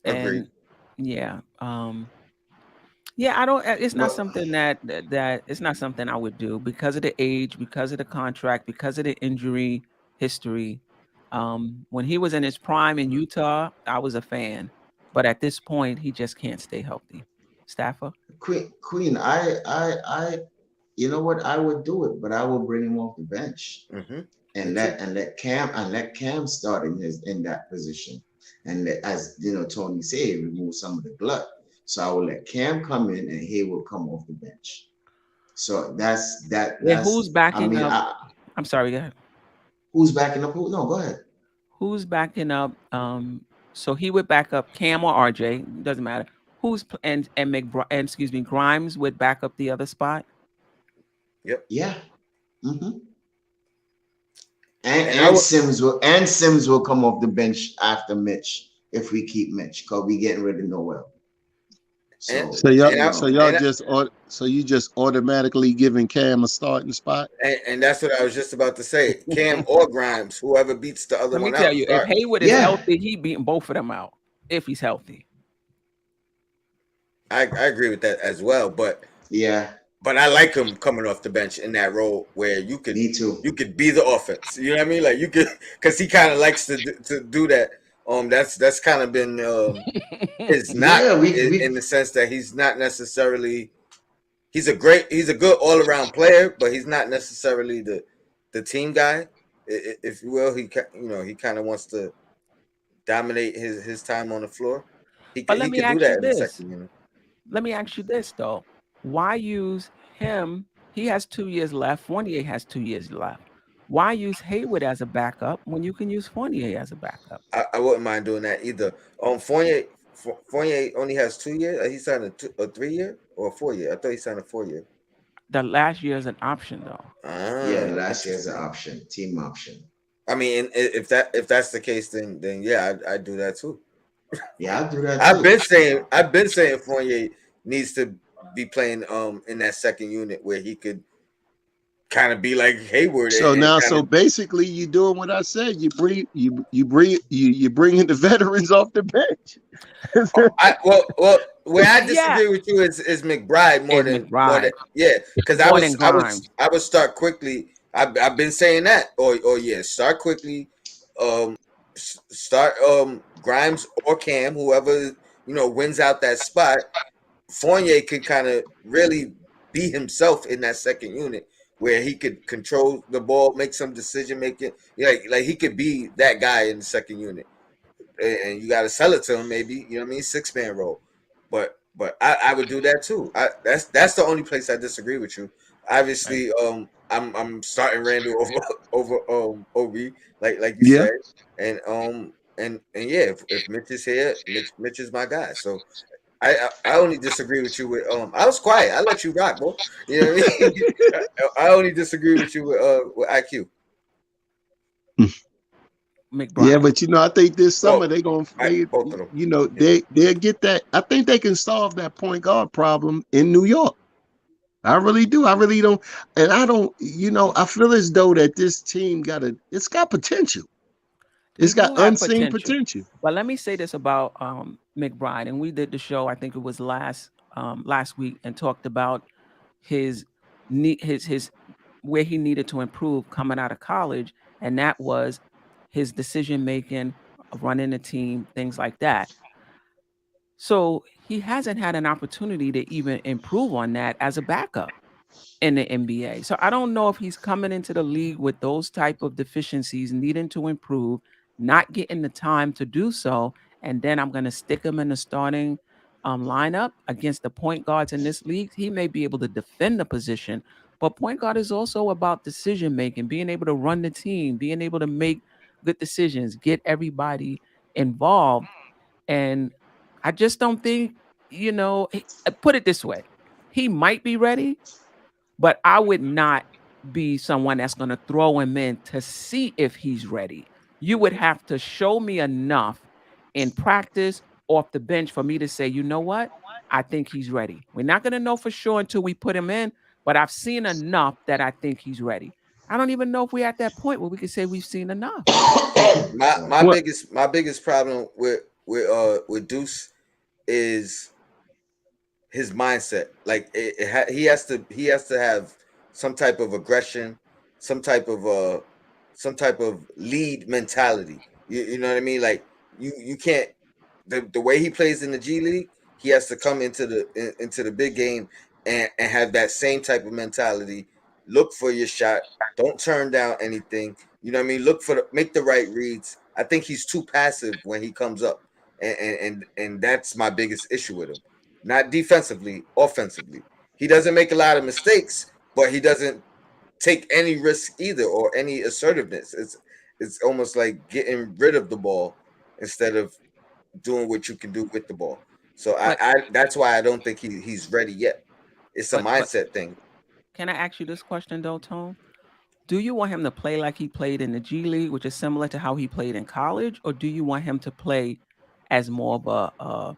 And yeah, I don't. It's not something that it's not something I would do because of the age, because of the contract, because of the injury history. When he was in his prime in Utah, I was a fan, but at this point, he just can't stay healthy. Staffer? Queen, you know what? I would do it, but I will bring him off the bench Mm-hmm. and let Cam start in that position, and as you know, Tony said, remove some of the glut. So I will let Cam come in, and he will come off the bench. So that's that. And who's That's I backing mean, up? I'm sorry, go ahead. who's backing up? Who? No, go ahead. Who's backing up? So he would back up Cam or RJ, doesn't matter. And excuse me, Grimes would back up the other spot. Yep. Yeah. Mm-hmm. And I would. And Sims will come off the bench after Mitch if we keep Mitch because we getting rid of Noel. And, So So y'all, and I, so you just automatically giving Cam a starting spot? and that's what I was just about to say. Cam or Grimes, whoever beats the other Let me one tell out, you, if start. Hayward is yeah, healthy, he beating both of them out. If he's healthy. I agree with that as well. But yeah, I like him coming off the bench in that role where you could me too. be the offense. You know what I mean? Like you could, because he kind of likes to do that. That's kind of been is not Yeah, we in the sense that he's not necessarily he's a good all around player, but he's not necessarily the team guy, if you will. He kind of wants to dominate his time on the floor. But He let me could do ask you that in the this. second unit. Let me ask you this though. Why use him? He has 2 years left. Fournier has 2 years left. Why use Hayward as a backup when you can use Fournier as a backup? I wouldn't mind doing that either. Fournier only has 2 years. He signed a 3 year or a 4 year. I thought he signed a 4 year. The last year is an option though. yeah, Ah, last year's an interesting. option, team option. I mean, if that's the case, then yeah, I'd do that too. Yeah, I'll do that too. I've been saying Fournier needs to be playing in that second unit where he could kind of be like Hayward So and now, kind so of. basically, you doing what I said. You bringing the veterans off the bench. Where I Yeah, disagree with you is McBride is McBride yeah, because more than Grimes. I would start quickly. I've been saying that or yeah, start quickly. Start Grimes or Cam, whoever wins out that spot. Fournier could kind of really be himself in that second unit where he could control the ball, make some decision making. Like he could be that guy in the second unit, and you got to sell it to him. Maybe you know what I mean, 6-man role. But I would do that too. That's the only place I disagree with you. Obviously, I'm starting Randle over Ob like you Yeah. said, and yeah, if Mitch is here, Mitch is my guy. So I only disagree with you with I was quiet. I let you rock, bro. You know what I mean? I only disagree with you with IQ. Yeah, McBride. but I think this summer Both, both of them. Yeah. they'll get that. I think they can solve that point guard problem in New York. I really do. I really don't. And I don't. I feel as though that this team it's got potential. They It's got do have unseen potential. potential. But let me say this about McBride, and we did the show. I think it was last week, and talked about his his where he needed to improve coming out of college, and that was his decision making, running a team, things like that. So he hasn't had an opportunity to even improve on that as a backup in the NBA. So I don't know if he's coming into the league with those type of deficiencies, needing to improve, not getting the time to do so, and then I'm going to stick him in the starting lineup against the point guards in this league. He may be able to defend the position, but point guard is also about decision making, being able to run the team, being able to make good decisions, get everybody involved. And I just don't think, put it this way, he might be ready, but I would not be someone that's going to throw him in to see if he's ready. You would have to show me enough in practice off the bench for me to say, you know what? I think he's ready. We're not going to know for sure until we put him in, but I've seen enough that I think he's ready. I don't even know if we're at that point where we can say we've seen enough. Well, My biggest problem with Deuce is his mindset. Like he has to have some type of aggression, some type of lead mentality. You know what I mean? Like you can't the way he plays in the G League, he has to come into the big game and have that same type of mentality. Look for your shot. Don't turn down anything. You know what I mean? Look for make the right reads. I think he's too passive when he comes up, and that's my biggest issue with him. Not defensively, offensively. He doesn't make a lot of mistakes, but he doesn't take any risk either or any assertiveness. It's almost like getting rid of the ball instead of doing what you can do with the ball. So But I that's why I don't think he's ready yet. It's a but mindset thing. can I ask you this question though, Tone? Do you want him to play like he played in the G League, which is similar to how he played in college, or do you want him to play as more of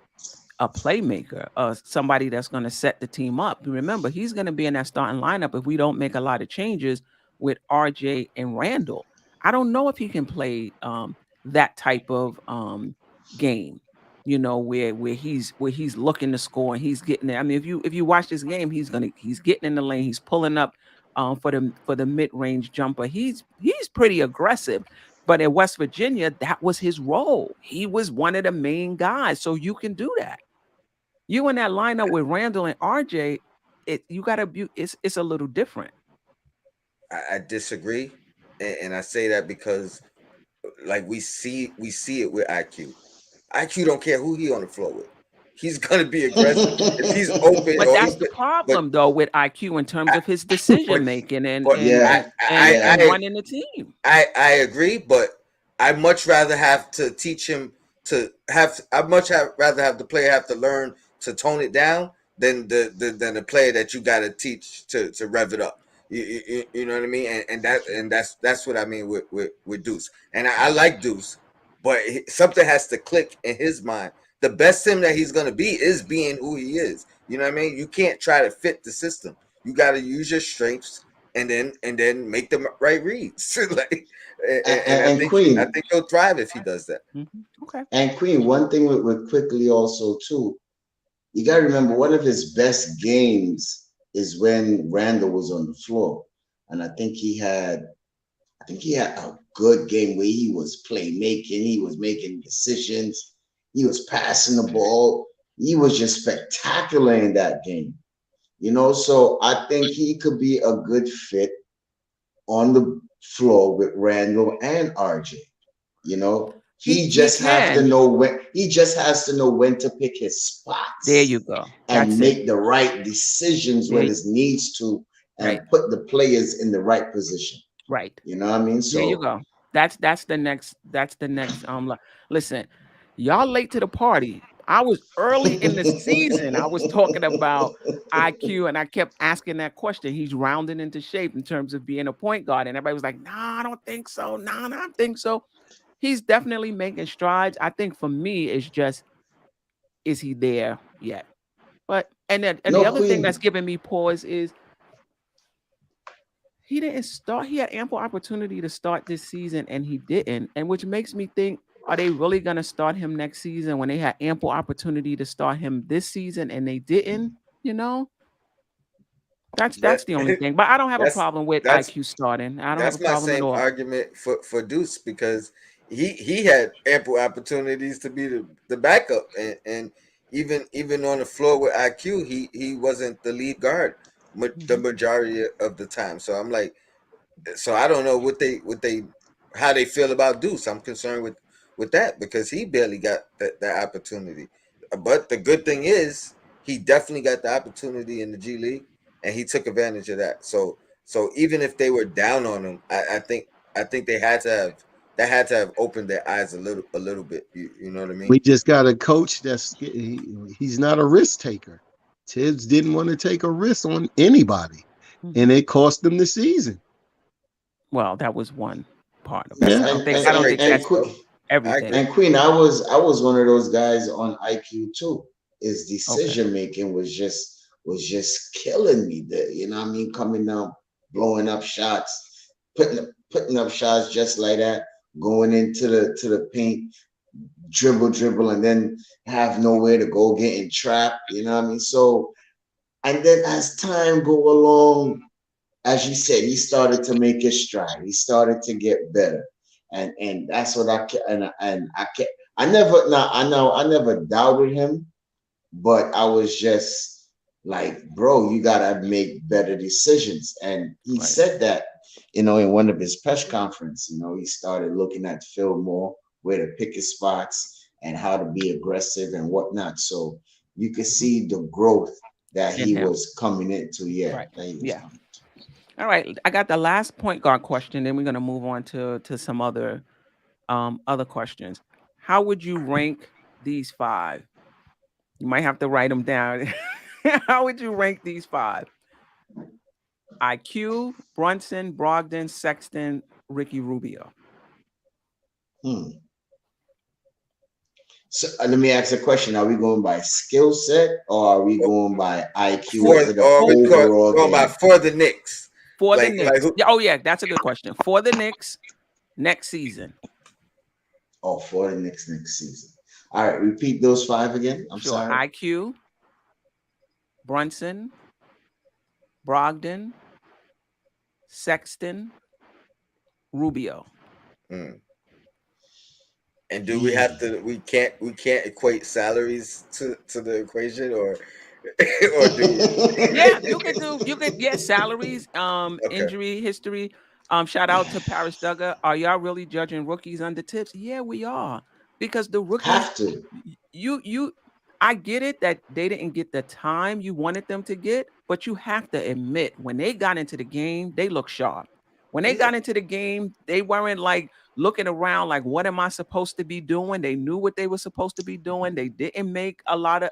a playmaker, somebody that's going to set the team up? Remember, he's going to be in that starting lineup if we don't make a lot of changes with RJ and Randle. I don't know if he can play that type of game, where he's looking to score and he's getting there. I mean, if you watch this game, he's getting in the lane, he's pulling up for the mid range jumper. He's pretty aggressive. But at West Virginia, that was his role. He was one of the main guys. So you can do that. You in that lineup with Randle and RJ, it's a little different. I disagree, and I say that because like we see it with IQ. IQ don't care who he on the floor with. He's gonna be aggressive if he's open But or that's he's. the But problem though with IQ in terms I, of his decision but making and but and Yeah, and and, and yeah. running the team. I agree, but I much rather have to teach him to have. Rather have the player have to learn to tone it down than the player that you got to teach to rev it up. You know what I mean? And that's what I mean with Deuce. And I like Deuce, but something has to click in his mind. The best him that he's gonna be is being who he is. You know what I mean? You can't try to fit the system. You got to use your strengths and then make the right reads. Like, and I And think Queen, he'll thrive if he does that. Okay. and Queen, one thing with quickly also too, you gotta remember one of his best games is when Randall was on the floor. And I think he had a good game where he was playmaking, he was making decisions, he was passing the ball, he was just spectacular in that game. So I think he could be a good fit on the floor with Randall and RJ. You know, He can. he just has to know when to pick his There you spots go. and That's it. make the right decisions when There, it needs to right. and put the players in the right position. Right. You know what I mean? There you So go. That's the next. Listen, y'all late to the party. I was early in the season. I was talking about IQ, and I kept asking that question. He's rounding into shape in terms of being a point guard, and everybody was like, "Nah, I don't think so. Nah, I don't think so." He's definitely making strides. I think for me, it's just, is he there yet? But and the no, other thing Queen. that's giving me pause is he didn't start. He had ample opportunity to start this season, and he didn't. And which makes me think, are they really going to start him next season when they had ample opportunity to start him this season and they didn't? You know, that's That the only thing. But I don't have a that's problem with that's IQ starting. I don't have a that's my problem at same all. argument for Deuce because he had ample opportunities to be the backup and even on the floor with IQ he wasn't the lead guard the Mhm. majority of the time. So I'm like, so I don't know what they how they feel about Deuce. I'm concerned with that because he barely got that opportunity. But the good thing is he definitely got the opportunity in the G League and he took advantage of that. So even if they were down on him, I think they had to have opened their eyes a little bit. You know what I mean? We just got a coach he's not a risk taker. Tibbs didn't want to take a risk on anybody, and Mhm. it cost them the season. Well, that was one part of it. That's Yeah, I a don't think that's I a don't and think great and take that's Queen, though. I everything. agree. and Queen, I was one of those guys on IQ too. His Okay. decision making was just killing me there. You know what I mean? Coming down, blowing up shots, putting up shots just like that, going into the paint, dribble, and then have nowhere to go, getting trapped. You know what I mean? So, and then as time go along, as you said, he started to make his stride. He started to get better, and that's what I ca- and I never now I know I never doubted him, but I was just like, bro, you gotta make better decisions. And he Right. said that, in one of his press conference, he started looking at film more, where to pick his spots and how to be aggressive and whatnot. So you could Mhm. see the growth that In he him. was coming into. Yeah, Right. that he was Yeah. coming into. All right. I got the last point guard question. Then we're gonna move on to some other questions. How would you rank these five? You might have to write them down. How would you rank these five? IQ, Brunson, Brogdon, Sexton, Ricky Rubio. Hmm. So let me ask a question. Are we going by skill set or are we going by IQ For For for the or we for call overall going by game? for the Knicks. for the Like Knicks. who? Yeah, oh yeah, that's a good question. For the Knicks next season. Oh, for the next season. All right, repeat those five again. I'm Sure. sorry. IQ, Brunson, Brogdon, Sexton, Rubio. Mm. And do we have to? We can't equate salaries to the equation, or or do we? Yeah, yes, salaries, Okay. injury history. Shout out to Paris Duggar. Are y'all really judging rookies under tips? Yeah, we are. Because the rookies, Have to. you I get it that they didn't get the time you wanted them to get, but you have to admit when they got into the game, they looked sharp. When they Yeah. got into the game, they weren't like looking around like what am I supposed to be doing? They knew what they were supposed to be doing. They didn't make a lot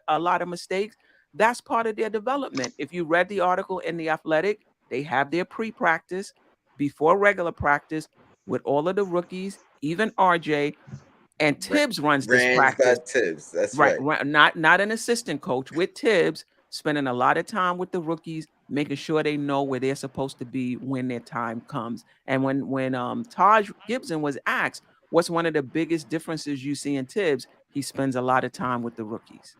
of mistakes. That's part of their development. If you read the article in The Athletic, they have their pre-practice before regular practice with all of the rookies, even RJ, and Ra- Tibbs runs this Ran by practice. Tibbs. That's Right, right. right. Not an assistant coach with Tibbs, spending a lot of time with the rookies, making sure they know where they're supposed to be when their time comes. And when Taj Gibson was asked, what's one of the biggest differences you see in Tibbs? He spends a lot of time with the rookies.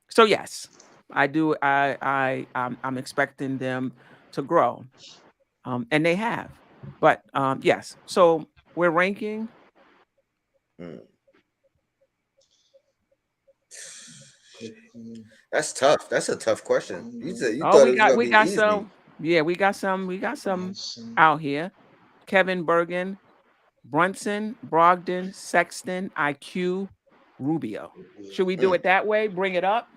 So yes, I do. I'm expecting them to grow, and they have. But yes, so we're ranking. Mm. That's tough. That's a tough question. You said you Oh, thought we it was got gonna we be got easy. some. Yeah, we got some out here. Kevin Bergen, Brunson, Brogdon, Sexton, IQ, Rubio. Should we do Mm. it that way? Bring it up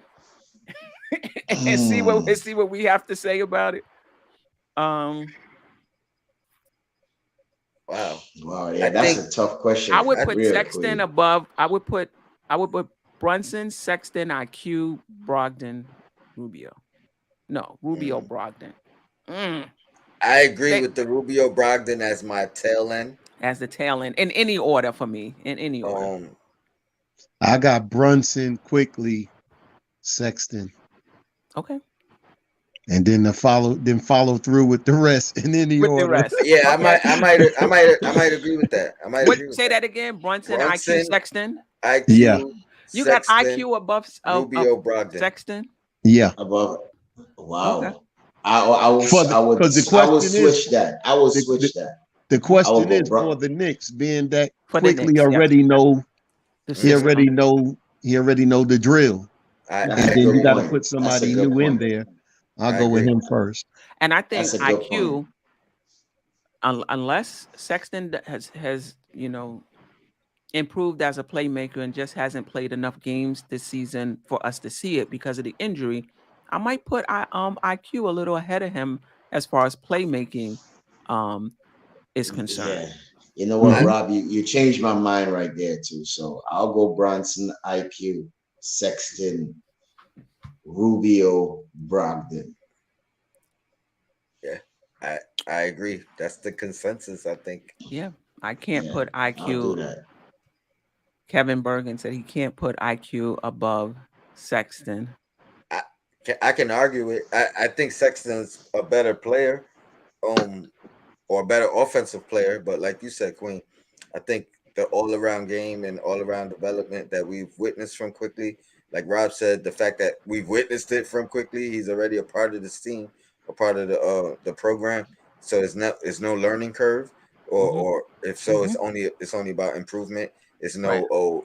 and see what Hmm. we have to say about it. Um, Wow. Wow, I yeah, that's think a tough I question, would I put real Sexton quick. above. I would put Brunson, Sexton, IQ, Brogdon, Rubio. No, Rubio, mm, Brogdon. Mm. I agree They with the Rubio Brogdon as my tail end. as the tail end in any order for me. In any order. Um, I got Brunson quickly, Sexton, Okay. and then follow through with the rest in any With the order. rest. yeah, I Okay. might, I might, I might, I might agree with that. I might What agree with say that. that again? Brunson, IQ, Brunson, Sexton. Yeah, IQ, You got Sexton, IQ above Rubio Brogdon. Sexton? yeah. Above. Okay. Wow. I would For the I would because the I would question is switch that. I would the, the switch that. the I would question go is bro. for the Knicks, being that For the quickly Knicks, yes. already know The he Hmm. system. already know he already know the drill, That's and a Mhm. then good you got to point. put That's a somebody good new in point. there. I'll I go with agree. him first. And I That's think a good point. IQ, unless Sexton has improved as a playmaker and just hasn't played enough games this season for us to see it because of the injury, I might put IQ a little ahead of him as far as playmaking um is concerned. Yeah. You know what, I, Hmm. Rob? You changed my mind right there too. So I'll go Bronson, IQ, Sexton, Rubio, Brogdon. yeah, I, I agree. That's the consensus. I think. Yeah. I can't Yeah, put I'll do IQ. that. Kevin Bergen said he can't put IQ above Sexton. I, I can argue it. I think Sexton's a better player, um, or a better offensive player. But like you said, Queen, I think the all around game and all around development that we've witnessed from quickly, like Rob said, the fact that we've witnessed it from quickly, he's already a part of this team, a part of the program. So it's no learning curve, Hmm. or if so, Hmm. it's only about improvement. It's Right. no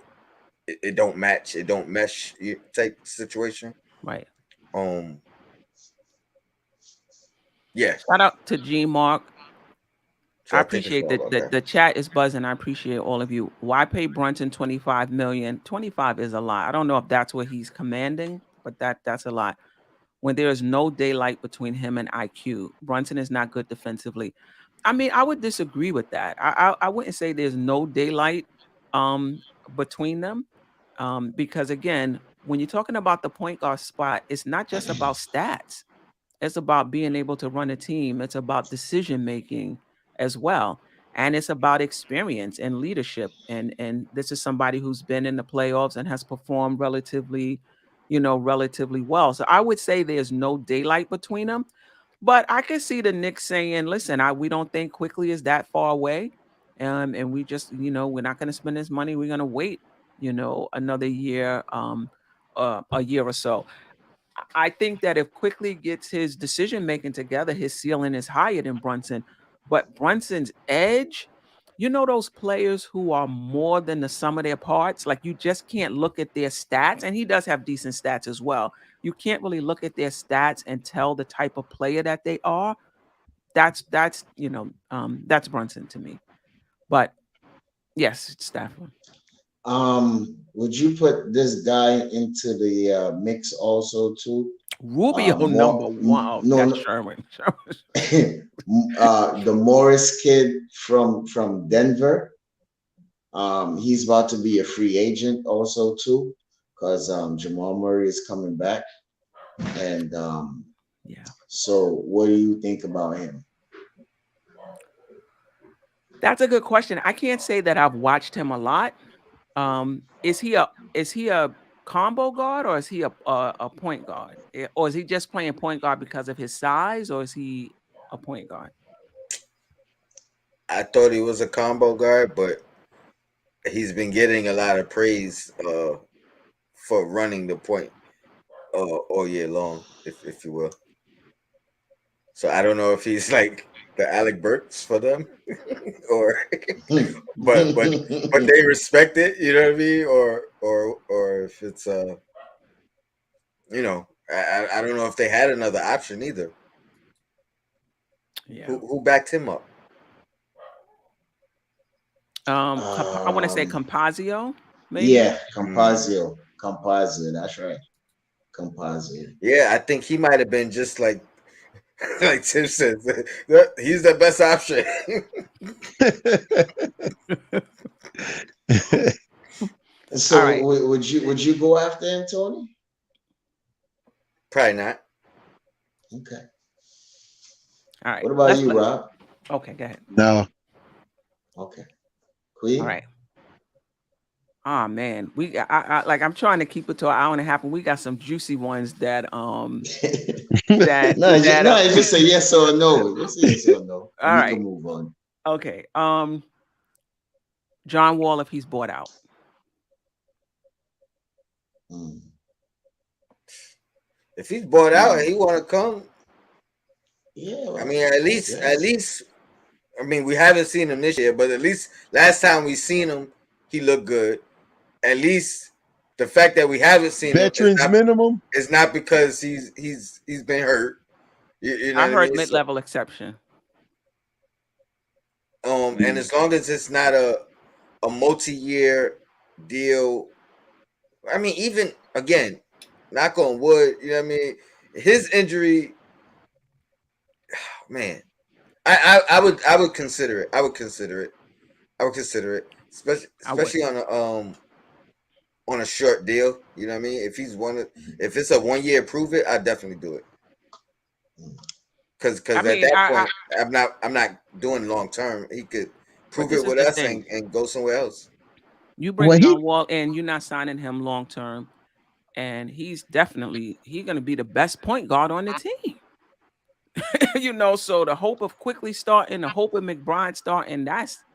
it don't match, it don't mesh type situation. Right. Yeah. Shout out to G Mark. So I I think it's appreciate all that okay. the chat is buzzing. I appreciate all of you. Why pay Brunson 25 million? 25 is a lot. I don't know if that's what he's commanding, but that's a lot. When there is no daylight between him and IQ, Brunson is not good defensively. I mean, I would disagree with that. I wouldn't say there's no daylight between them. Because again, when you're talking about the point guard spot, it's not just about stats. It's about being able to run a team. It's about decision making as well. And it's about experience and leadership. And this is somebody who's been in the playoffs and has performed relatively well. So I would say there's no daylight between them. But I could see the Knicks saying, listen, we don't think quickly is that far away. And we just, we're not going to spend this money. We're going to wait, another year, a year or so. I think that if Quickly gets his decision making together, his ceiling is higher than Brunson. But Brunson's edge, those players who are more than the sum of their parts, like you just can't look at their stats, and he does have decent stats as well. You can't really look at their stats and tell the type of player that they are. That's Brunson to me. But yes, it's Stafford. Would you put this guy into the mix also too? Rubio number one. Oh, no, that's no. Sherman. The Morris kid from Denver. He's about to be a free agent also too, because Jamal Murray is coming back. And yeah. So what do you think about him? That's a good question. I can't say that I've watched him a lot. Is he a combo guard, or is he a point guard? Or is he just playing point guard because of his size, or is he a point guard? I thought he was a combo guard, but he's been getting a lot of praise for running the point all year long, if you will. So I don't know if he's like the Alec Burks for them, or but they respect it. You know what I mean? Or if it's I don't know if they had another option either. Yeah. Who backed him up? I want to say Compazio, maybe. Yeah, Compazio. That's right. Compazio. Yeah, I think he might have been just like Tim said. He's the best option. So right. would you go after him, Tony? Probably not. Okay. All right. What about you, Rob? Okay, go ahead. No. Okay. Queen? All right. Oh man, I'm trying to keep it to an hour and a half, and we got some juicy ones that it's just a yes or no. Just a yes or no. All right. Can move on. Okay. John Wall, if he's bought out. If he's bought out and he want to come, yeah. Well, I mean, at least. I mean, we haven't seen him this year, but at least last time we seen him, he looked good. At least the fact that we haven't seen veterans minimum is not because he's been hurt. You know I heard mean? mid-level exception. And as long as it's not a multi-year deal, I mean, even again, knock on wood, you know what I mean? His injury, man, I would consider it. I would consider it, especially on a short deal. You know what I mean? If it's a 1 year, prove it. I definitely do it. Because at that point, I'm not doing long term. He could prove it with us and go somewhere else. You bring John Wall in, you're not signing him long term, and he's going to be the best point guard on the team. So the hope of quickly starting, the hope of McBride starting,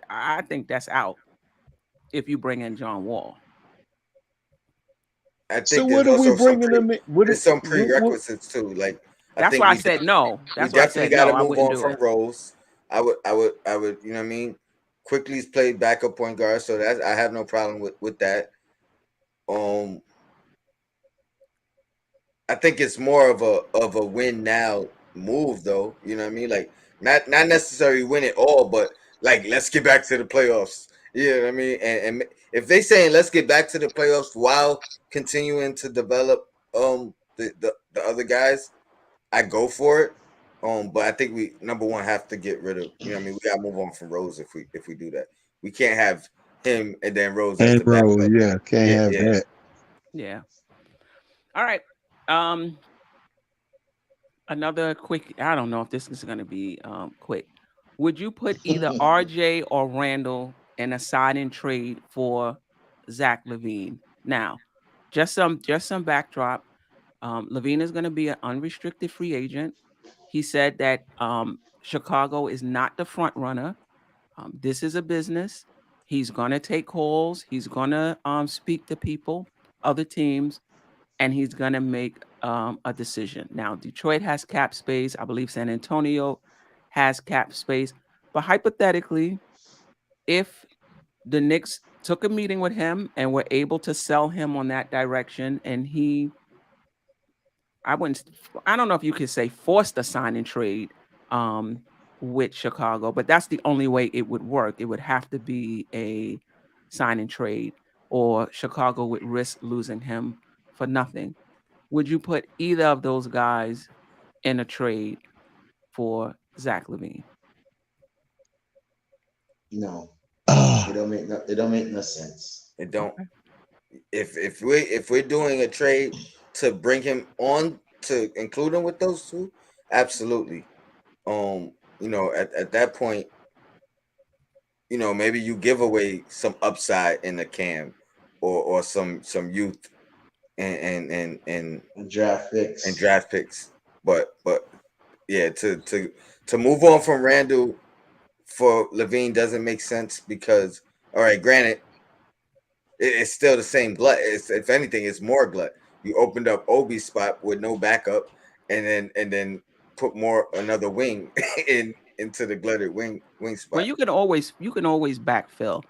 I think that's out if you bring in John Wall. I think so what are we bringing them in? There's some prerequisites too. Like that's why I said no. That's why I said no. I wouldn't do it. Rose. I would. You know what I mean? Quickly's played backup point guard, so I have no problem with that. Um, I think it's more of a win now move though. You know what I mean? Like not necessarily win it all, but like let's get back to the playoffs. You know what I mean? And if they saying let's get back to the playoffs while continuing to develop the other guys, I go for it. But I think we number one have to get rid of. You know what I mean? We gotta move on from Rose if we do that. We can't have him and then Rose as And the bro, backup. yeah, can't Yeah, have yeah. that. Yeah. All right. Um, Another quick. I don't know if this is going to be quick. Would you put either RJ or Randle in a sign and trade for Zach LaVine? Now, just some backdrop. LaVine is going to be an unrestricted free agent. He said that Chicago is not the front runner. This is a business. He's going to take calls. He's going to speak to people, other teams, and he's going to make a decision. Now, Detroit has cap space. I believe San Antonio has cap space. But hypothetically, if the Knicks took a meeting with him and were able to sell him on that direction, and I don't know if you could say forced a sign and trade with Chicago, but that's the only way it would work. It would have to be a sign and trade, or Chicago would risk losing him for nothing. Would you put either of those guys in a trade for Zach LaVine? No, Ah, it don't make no sense. It don't. Okay. If we're doing a trade to bring him on to include him with those two, absolutely. At that point, maybe you give away some upside in the cam or some youth and And draft and picks. draft picks. But yeah, to move on from Randall for Levine doesn't make sense because all right, granted, it's still the same glut. If anything, it's more glut. You opened up Obi's spot with no backup, and then put more another wing into the glutted wing Well, spot. you can always backfill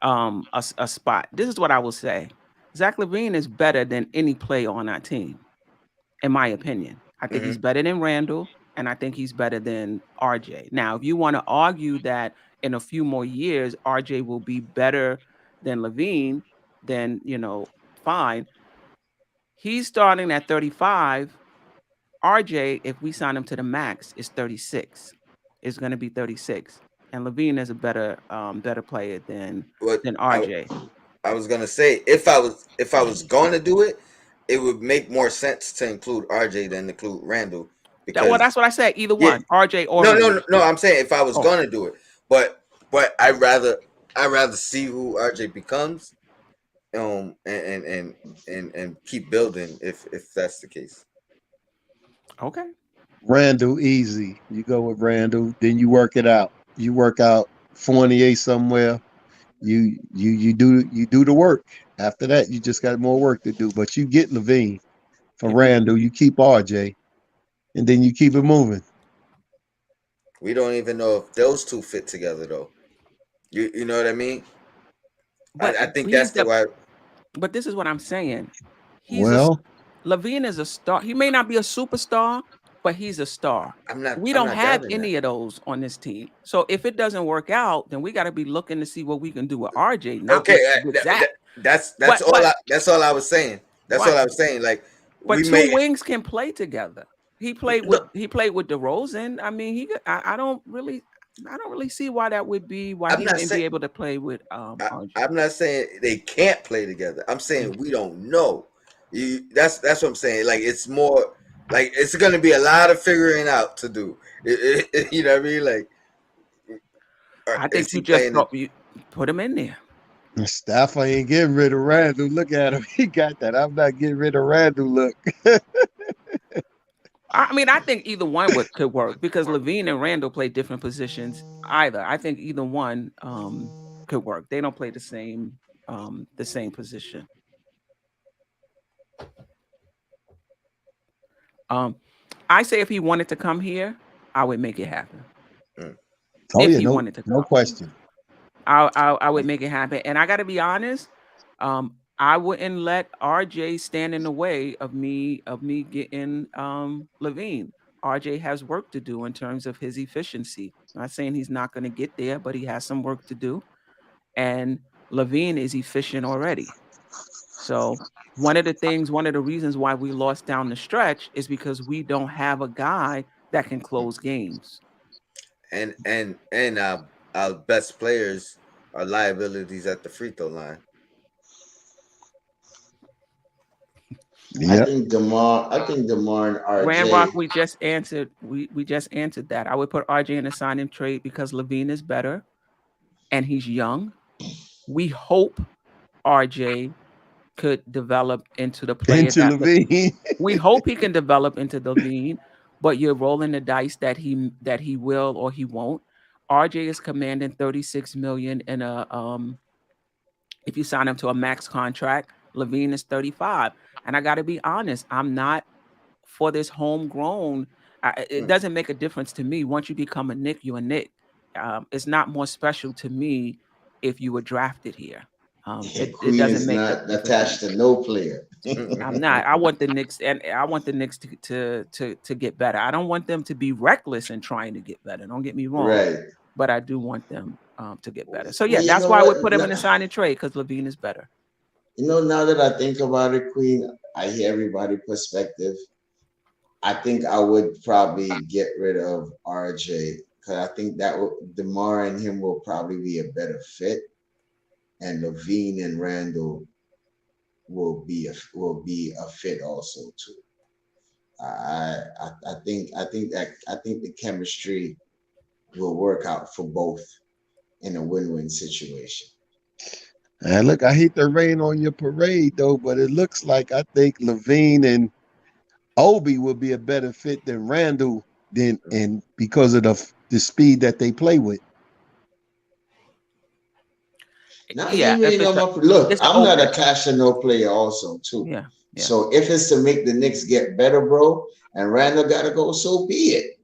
a spot. This is what I will say. Zach LaVine is better than any player on our team, in my opinion. I think Hmm. he's better than Randall, and I think he's better than RJ. Now, if you want to argue that in a few more years RJ will be better than LaVine, then fine. He's starting at 35. RJ, if we sign him to the max, is 36. It's going to be 36. And LaVine is a better player than What I RJ. I was gonna say, if I was going to do it, it would make more sense to include RJ than include Randall Well, because that's what I said. Either yeah, one, RJ or no, no, Randall. no, no. I'm saying if I was Oh, gonna do it, but I rather see who RJ becomes, and keep building if that's the case. okay. Randall, easy. You go with Randall, then you work it out. You work out 48 somewhere. You do the work. After that, you just got more work to do. But you get Levine for Yeah. Randall. You keep RJ, and then you keep it moving. We don't even know if those two fit together though. You know what I mean? But I think he's that's the the why. but this is what I'm saying. He's a Well, Levine is a star. He may not be a superstar, but he's a star. I'm not We I'm don't not have doubting that. any of those on this team. So if it doesn't work out, then we got to be looking to see what we can do with RJ, not Okay, with Zach. that's But all. That's all I was saying. That's all what? I was saying. Like But we two may. wings can play together. He played No, with DeRozan. I mean, I don't really see why that would be why I'm he not wouldn't saying. be able to play with RJ. I'm not saying they can't play together. I'm Mm. saying we don't know. That's what I'm saying. Like it's more like it's gonna be a lot of figuring out to do. You know what I mean? Like, I think is he you just playing? you put him in there. Stafford ain't getting rid of Randall. Look at him. He got that. I'm not getting rid of Randall. Look. I mean, I think either one could work because Levine and Randall play different positions. Either I think either one could work. They don't play the same position. Um, I say if he wanted to come here, I would make it happen. Mm. Oh If yeah, he no, wanted to no come, question. I would make it happen. And I got to be honest. Um, I wouldn't let RJ stand in the way of me getting LaVine. RJ has work to do in terms of his efficiency. I'm not saying he's not going to get there, but he has some work to do. And LaVine is efficient already. So one of the reasons why we lost down the stretch is because we don't have a guy that can close games. And our best players are liabilities at the free throw line. I Yep. think Demar and Ramrock, RJ. we just answered that. I would put RJ in a signing trade because Levine is better and he's young. We hope RJ could develop into the player Into that Levine. we hope he can develop into the Levine, but you're rolling the dice that he will or he won't. RJ is commanding 36 million in a if you sign him to a max contract. Levine is 35. And I got to be honest, I'm not for this homegrown. It doesn't make a difference to me. Once you become a Nick, you're a Nick. It's not more special to me if you were drafted here. It Queen doesn't is make a not difference to attached me. to no player. I'm not. I want the Knicks, and I want the Knicks to get better. I don't want them to be reckless in trying to get better. Don't get me wrong, Right. but I do want them to get better. So Well, yeah, you that's know why I what? would put him in a sign and trade because Levine is better. Now that I think about it, Queen, I hear everybody's perspective. I think I would probably get rid of RJ because I think that Demar and him will probably be a better fit, and Levine and Randle will be a fit also too. I think the chemistry will work out for both in a win-win situation. And look, I hate to rain on your parade though, but it looks like I think Levine and Obi will be a better fit than Randall than and because of the speed that they play with. Not Yeah, even if it's a look. it's the I'm not open. a cash and no player also too. Yeah, yeah. So if it's to make the Knicks get better, bro, and Randall gotta go, so be it.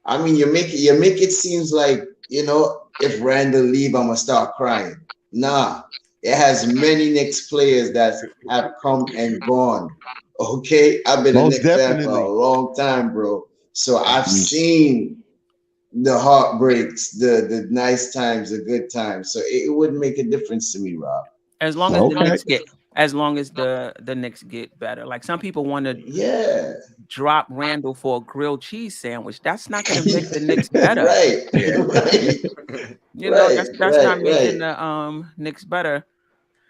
I mean, you make it seems like if Randall leave, I'm gonna start crying. Nah, it has many Knicks players that have come and gone. Okay, I've been a Most Knicks fan for a definitely. long time, bro. So I've Mhm. seen the heartbreaks, the nice times, the good times. So it wouldn't make a difference to me, Rob. As long as the Okay. Knicks get, as long as the Knicks get better. Like some people want to Yeah, drop Randall for a grilled cheese sandwich. That's not going to make the Knicks better. right, Yeah. right, You know, right, that's right, not right. making the Knicks better.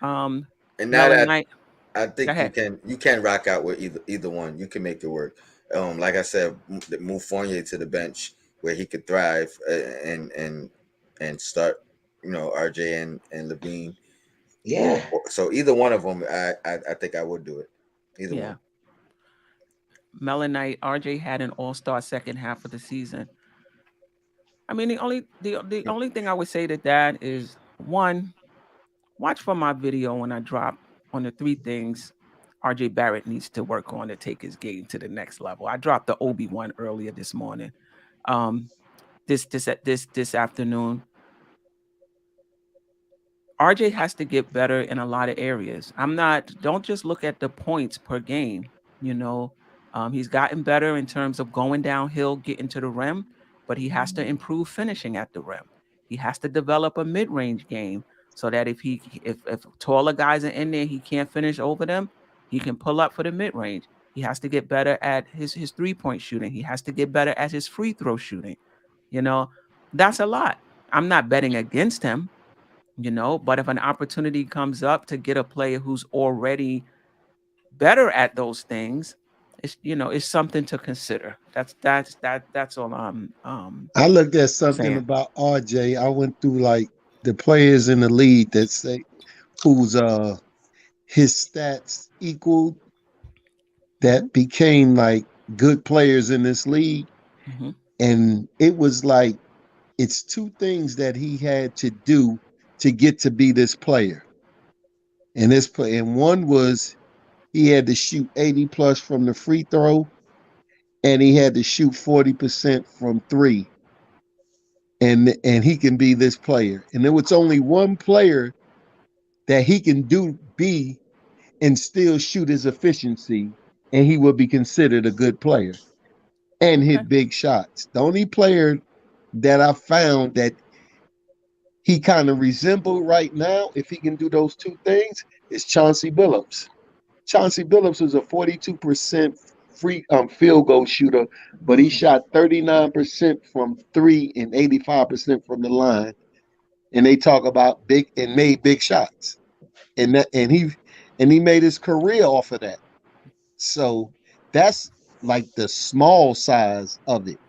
Um, And now Melon that Knight, I go think you ahead. can rock out with either one. You can make it work. Like I said, move Fournier to the bench where he could thrive and start, RJ and Levine. Yeah. So either one of them, I think I would do it. Either Yeah, one. Melon Knight. RJ had an all-star second half of the season. I mean, the only thing I would say to that is one, watch for my video when I drop on the three things RJ Barrett needs to work on to take his game to the next level. I dropped the Obi one earlier this morning. Um, this afternoon. RJ has to get better in a lot of areas. Don't just look at the points per game. You know, he's gotten better in terms of going downhill, getting to the rim, but he has to improve finishing at the rim. He has to develop a mid-range game so that if taller guys are in there, he can't finish over them. He can pull up for the mid-range. He has to get better at his three-point shooting. He has to get better at his free throw shooting. You know, that's a lot. I'm not betting against him, but if an opportunity comes up to get a player who's already better at those things, it's something to consider. That's all I'm I looked at something saying. about RJ. I went through like the players in the league that say whose his stats equaled Hmm. that became like good players in this league. Hmm. And it was like it's two things that he had to do to get to be this player. And this play, and one was he had to shoot 80 plus from the free throw, and he had to shoot 40% from three. And he can be this player. And there was only one player that he can be and still shoot his efficiency, and he would be considered a good player and Okay. hit big shots. The only player that I found that he kind of resemble right now, if he can do those two things, is Chauncey Billups. Chauncey Billups was a 42% free field goal shooter, but he shot 39% from three and 85% from the line. And they talk about big and made big shots. And he made his career off of that. So that's like the small size of it,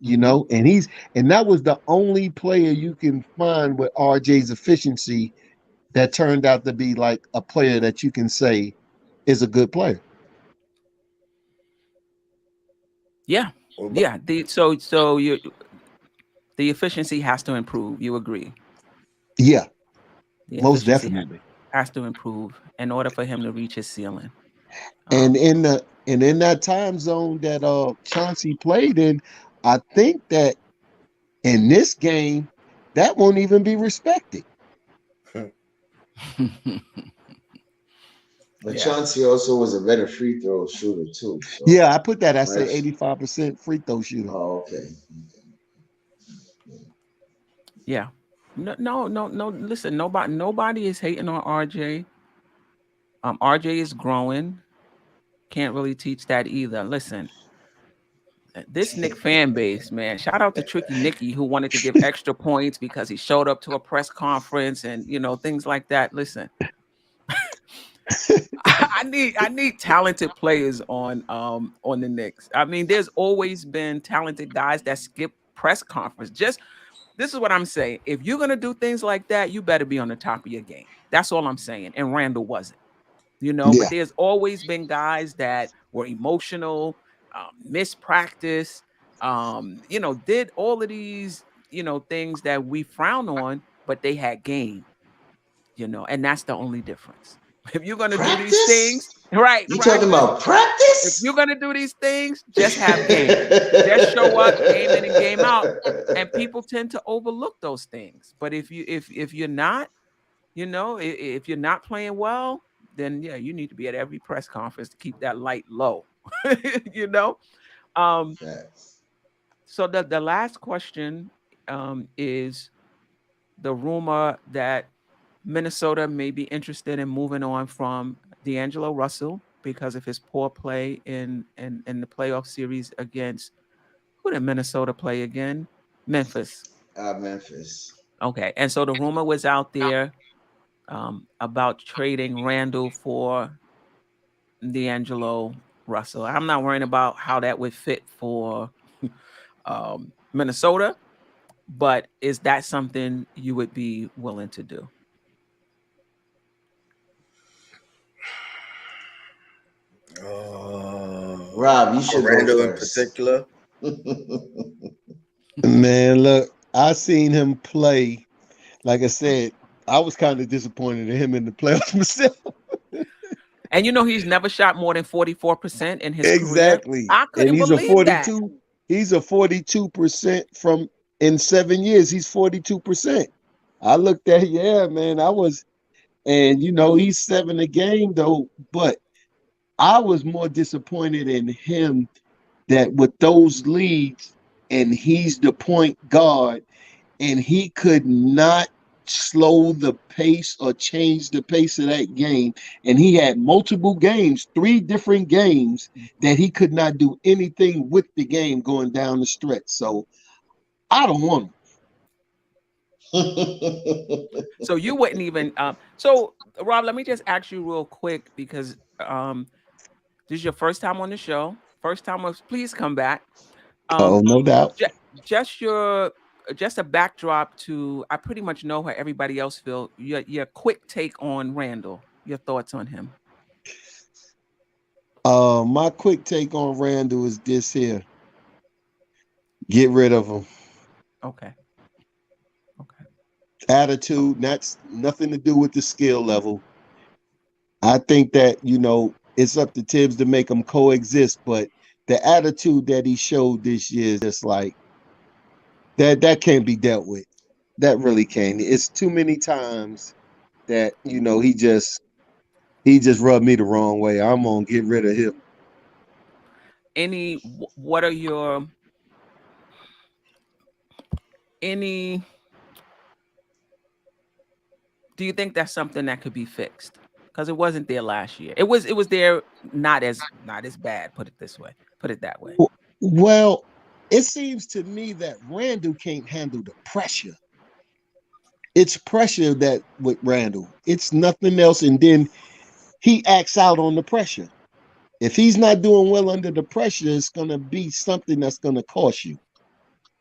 Mm-hmm. and that was the only player you can find with RJ's efficiency that turned out to be like a player that you can say is a good player. Yeah. What about Yeah. The efficiency has to improve. You agree? Yeah, The most efficiency definitely. has to improve in order for him to reach his ceiling. And Um, in that time zone that Chauncey played in, I think that in this game, that won't even be respected. But yeah. Chauncey also was a better free throw shooter too. So, Yeah, I put that. I say right? 85% free throw shooter. Oh, okay. Yeah. No, no, no, no. Listen, nobody is hating on RJ. RJ is growing. Can't really teach that either. Listen, this Nick fan base, man. Shout out to Tricky Nicky who wanted to give extra points because he showed up to a press conference and things like that. Listen, I need talented players on the Knicks. I mean, there's always been talented guys that skip press conference. Just this is what I'm saying. If you're gonna do things like that, you better be on the top of your game. That's all I'm saying. And Randle wasn't. But Yeah, there's always been guys that were emotional, missed practice, did all of these, things that we frown on, but they had game, and that's the only difference. If you're gonna do these things, Practice? right, You talking practice. about If you're practice? gonna do these things, just have game. Just show up, game in and game out. And people tend to overlook those things. But if you're not, if you're not playing well, then yeah, you need to be at every press conference to keep that light low. you know. Um, Facts. so the last question is the rumor that Minnesota may be interested in moving on from D'Angelo Russell because of his poor play in the playoff series against who did Minnesota play again? Memphis. Memphis. Okay, and so the rumor was out there about trading Randle for D'Angelo Russell. I'm not worrying about how that would fit for Minnesota, but is that something you would be willing to do? Rob, you for should go Randall in first. particular? man, look, I seen him play. Like I said, I was kind of disappointed in him in the playoffs myself. And he's never shot more than 44% in his career. Exactly. I And couldn't believe that. he's a 42% from in 7 years. He's 42%. I looked at, yeah, man, and he's seven a game though, but I was more disappointed in him that with those leads, and he's the point guard, and he could not slow the pace or change the pace of that game. And he had multiple games, three different games, that he could not do anything with the game going down the stretch. So I don't want him. So you wouldn't even. So Rob, let me just ask you real quick because this is your first time on the show. First time was please come back. Oh, Um, no doubt. ju- just a backdrop to I pretty much know how everybody else feel. Your quick take on Randall. Your thoughts on him. My quick take on Randall is this here. Get rid of him. Okay. Okay. Attitude, that's nothing to do with the skill level. I think that, it's up to Tibbs to make them coexist, but the attitude that he showed this year is just like that can't be dealt with. That really can't. It's too many times that, he just He just rubbed me the wrong way. I'm gonna get rid of him. What are your any? Do you think that's something that could be fixed? Because it wasn't there last year. It was there, not as bad. Put it this way. Put it that way. Well, it seems to me that Randle can't handle the pressure. It's pressure that with Randle. It's nothing else. And then he acts out on the pressure. If he's not doing well under the pressure, it's gonna be something that's gonna cost you.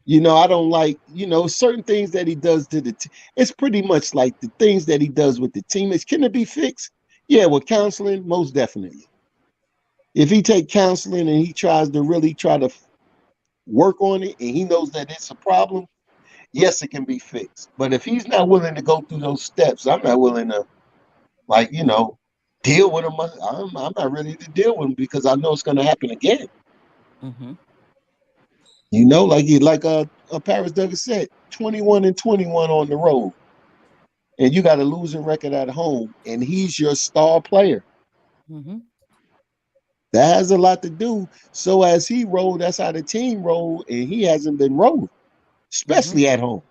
I don't like, certain things that he does to the team. It's pretty much like the things that he does with the teammates. Can it be fixed? Yeah, with counseling, most definitely. If he take counseling and he tries to really try to work on it and he knows that it's a problem, yes, it can be fixed. But if he's not willing to go through those steps, I'm not willing to, like, deal with him. I'm not ready to deal with him because I know it's going to happen again. Mm-hmm. Like Paris Douglas said, 21-21 on the road, and you got a losing record at home, and he's your star player. Mm-hmm. That has a lot to do. So as he rolled, that's how the team rolled, and he hasn't been rolling, especially at home.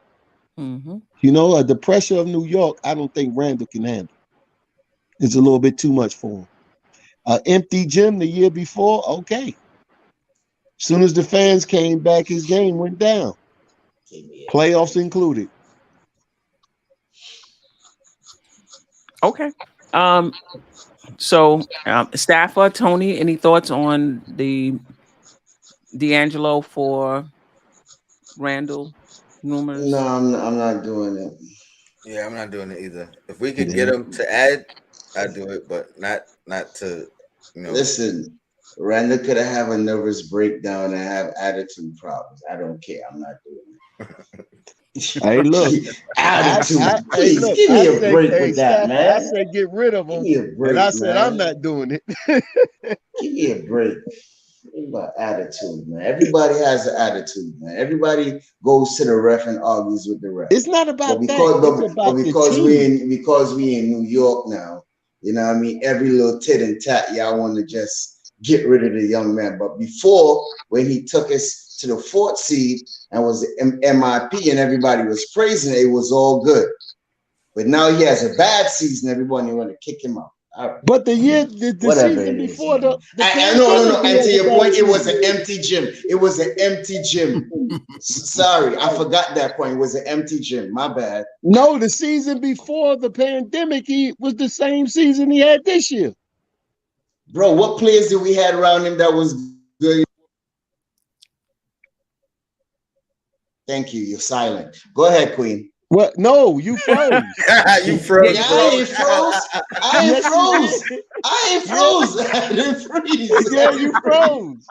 Mm-hmm. The pressure of New York, I don't think Randle can handle. It's a little bit too much for him. Empty gym the year before, okay. As soon as the fans came back, his game went down. Playoffs included. Okay. So, Staffer, Tony, any thoughts on the D'Angelo for Randle rumors? No, I'm not doing it. Yeah, I'm not doing it either. If we could get him to add, I'd do it, but not to, Listen, Randall could have a nervous breakdown and have attitude problems. I don't care. I'm not doing it. Hey, look. Attitude. Hey, Please look. give me a break Hey, with that, Stafford, I man. said get rid of Give him. me a break, And I said man. I'm not doing it. Give me a break. Think about attitude, man. Everybody has an attitude, man. Everybody goes to the ref and argues with the ref. It's not But about that. because It's but about the because team. we in New York now, you know what I mean? Every little tit and tat, y'all want to just get rid of the young man. But before, when he took us to the fourth seed and was MIP and everybody was praising it, it was all good. But now he has a bad season, everybody want to kick him out. All right. But the Whatever season it is, before man. the No. pandemic, he And to had a your bad point, it was an season. empty gym. It was an empty gym. Sorry, I forgot that point. It was an empty gym. My bad. No, the season before the pandemic, he was the same season he had this year. Bro, what players did we had around him that was good? Thank you. You're silent. Go ahead, Queen. What? No, you froze. You froze. Yeah, I ain't froze. I ain't Yes, you froze. did. I ain't Yeah, froze. I didn't freeze. yeah, you froze.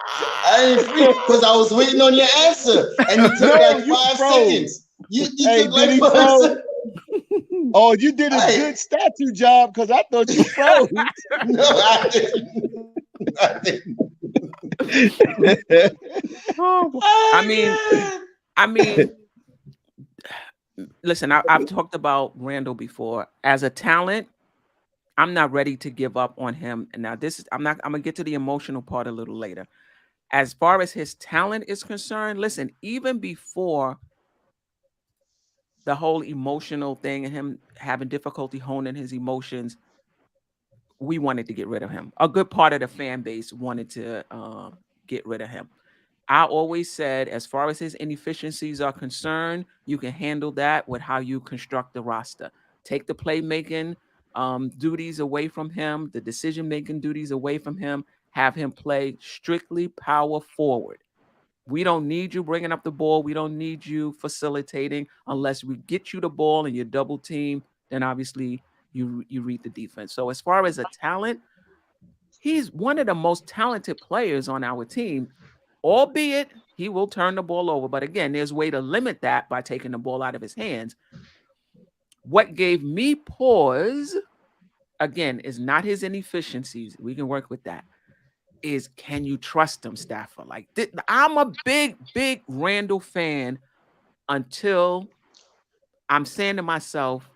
I ain't freeze because I was waiting on your answer, and you took No, like you 5 seconds. froze. You Hey, took did like he 5 seconds. froze? Oh, you did a I good statue job because I thought you froze. no, I didn't. I didn't. Oh, I mean, Oh I mean, listen, I've talked about Randle before. As a talent, I'm not ready to give up on him. And now I'm gonna get to the emotional part a little later. As far as his talent is concerned, listen, even before the whole emotional thing and him having difficulty honing his emotions, we wanted to get rid of him. A good part of the fan base wanted to get rid of him. I always said, as far as his inefficiencies are concerned, you can handle that with how you construct the roster. Take the playmaking duties away from him, the decision making duties away from him, have him play strictly power forward. We don't need you bringing up the ball. We don't need you facilitating unless we get you the ball and you double team. Then obviously you read the defense. So as far as a talent, he's one of the most talented players on our team, albeit he will turn the ball over. But again, there's a way to limit that by taking the ball out of his hands. What gave me pause, again, is not his inefficiencies. We can work with that. Is can you trust him, Stafford? Like I'm a big Randle fan until I'm saying to myself,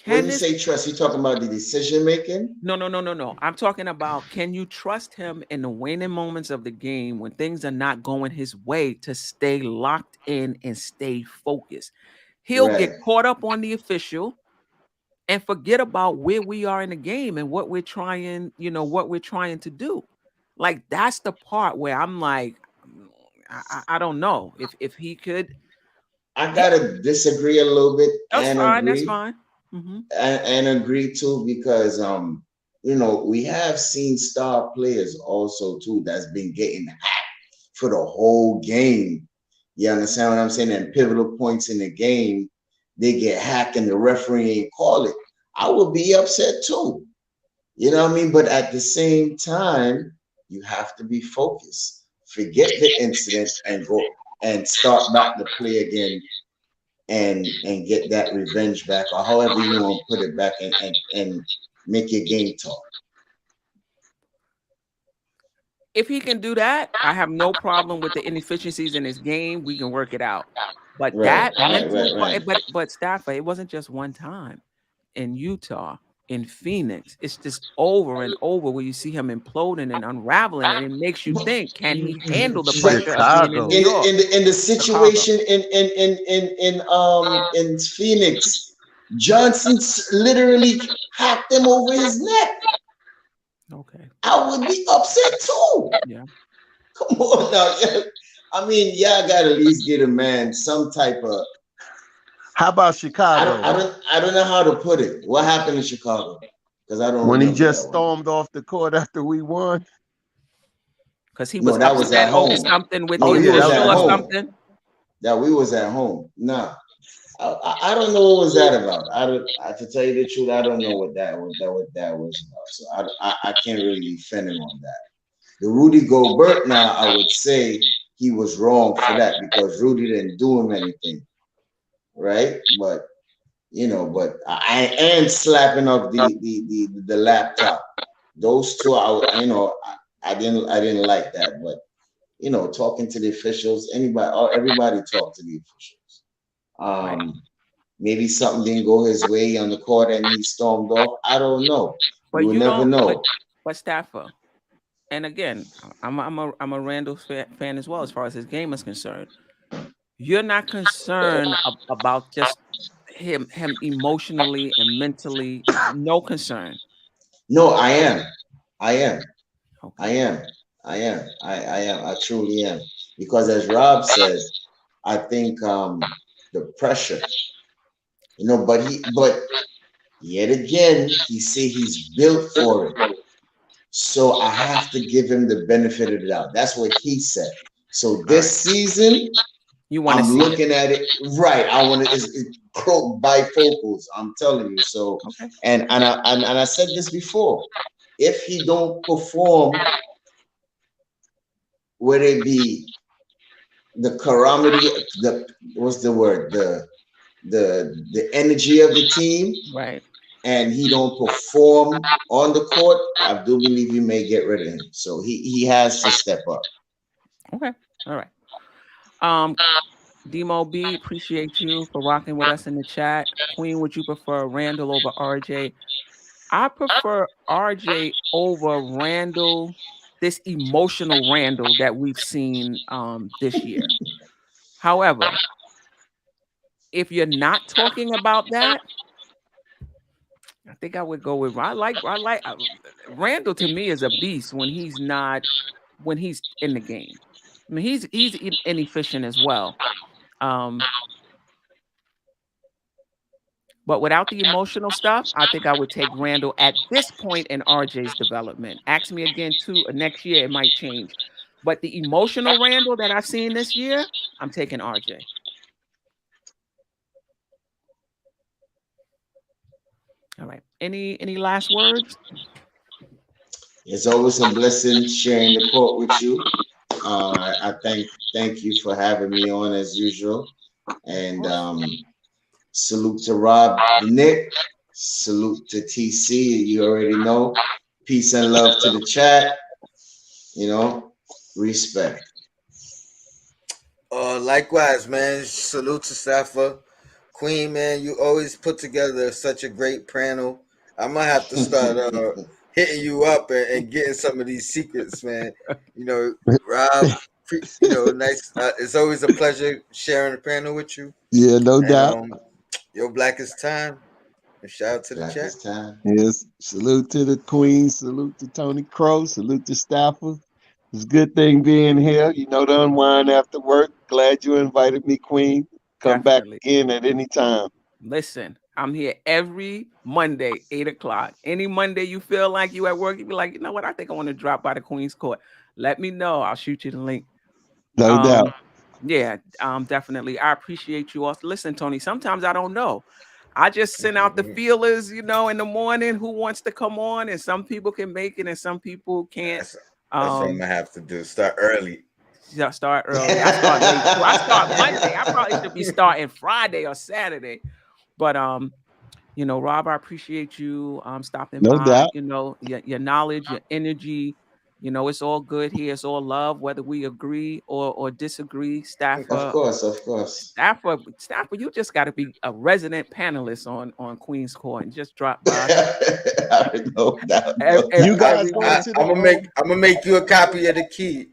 When Can you this say trust, you talking about the decision making? no. I'm talking about, can you trust him in the waning moments of the game when things are not going his way to stay locked in and stay focused? He'll Right. get caught up on the official and forget about where we are in the game and what we're trying, what we're trying to do. Like, that's the part where I'm like, I don't know if he could. I He, gotta disagree a little bit that's and fine. That's agree fine. Hmm. and agree too because we have seen star players also too that's been getting hacked for the whole game. You understand what I'm saying? And pivotal points in the game, they get hacked and the referee ain't call it. I would be upset too. You know what I mean? But at the same time, you have to be focused. Forget the incident and go and start back to play again and get that revenge back or however you want to put it back and make your game talk. If he can do that, I have no problem with the inefficiencies in his game. We can work it out. But Right, that right, mental right, part, right. but Stafford, it wasn't just one time in Utah, in Phoenix. It's just over and over where you see him imploding and unraveling, and it makes you think, can he handle the But pressure of being in New Chicago. York, in the Chicago? situation in Phoenix, Johnson literally hacked him over his neck. Okay. I would be upset too. Yeah. Come on now. Yeah. I mean, y'all gotta at least get a man some type of How about Chicago? I don't know how to put it. What happened in Chicago? Because I don't When he remember just that one. stormed off the court after we won? Because he No, was that was upset at over home. something with No, the Oh we yeah, was that was official at at or home. home. something. That we was at home. Nah. I don't know what was that about. To tell you the truth, I don't know what that was about. So I can't really defend him on that. The Rudy Gobert now, I would say he was wrong for that because Rudy didn't do him anything, right? But I and slapping up the laptop. Those two, I didn't like that. But talking to the officials, everybody talked to the officials. Right. Maybe something didn't go his way on the court and he stormed off. I don't know. You But will you never don't. know. But Stafford, and again, I'm a Randle fan as well as far as his game is concerned. You're not concerned about just him emotionally and mentally. No concern. No, I am. I am. I Okay. am. I am. I am. I truly am. Because as Rob said, I think the pressure, but yet again, he say he's built for it. So I have to give him the benefit of the doubt. That's what he said. So All this right. season, You want to I'm see it? looking at it right. I want to it's bifocals. I'm telling you. So Okay. and I said this before. If he don't perform, whether it be the calamity, the what's the word, the energy of the team, Right. and he don't perform on the court, I do believe you may get rid of him. So he has to step up. Okay. All right. Um, Demo B, appreciate you for rocking with us in the chat. Queen, would you prefer Randall over RJ? I prefer RJ over Randall, this emotional Randall that we've seen this year. However, if you're not talking about that, I think I would go with Randall. To me is a beast when he's not when he's in the game. I mean, he's inefficient as well. Um, But without the emotional stuff, I think I would take Randall at this point in RJ's development. Ask me again next year, it might change. But the emotional Randall that I've seen this year, I'm taking RJ. All right. Any last words? It's always a blessing sharing the court with you. I thank you for having me on as usual, Of and course. salute to Rob the Nick. Salute to TC. You already know. Peace and love to the chat. Respect. Likewise, man. Salute to Safa, Queen, man, you always put together such a great panel. I'm gonna have to start hitting you up and getting some of these secrets, man. You know, Rob, nice. It's always a pleasure sharing the panel with you. Yeah, no And doubt. your Blackest Time. And shout out to the Black chat. is time. Yes. Salute to the Queen. Salute to Tony Crow. Salute to Stafford. It's a good thing being here. You know, to unwind after work. Glad you invited me, Queen. Come back Definitely. again at any time. Listen, I'm here every Monday, 8:00. Any Monday you feel like you at work, you be like, you know what? I think I want to drop by the Queen's Court. Let me know. I'll shoot you the link. No doubt. Yeah, definitely. I appreciate you all. Listen, Tony, sometimes I don't know. I just send out the feelers, in the morning who wants to come on, and some people can make it and some people can't. That's what I'm gonna have to do. Start early. Start early. I start late too. I start Monday. I probably should be starting Friday or Saturday. But Rob, I appreciate you stopping No by. doubt. Your knowledge, your energy. It's all good here. It's all love, whether we agree or disagree. Of course. Stafford, you just got to be a resident panelist on Queen's Court and just drop by. No doubt. You guys going to I'm gonna make you a copy of the key.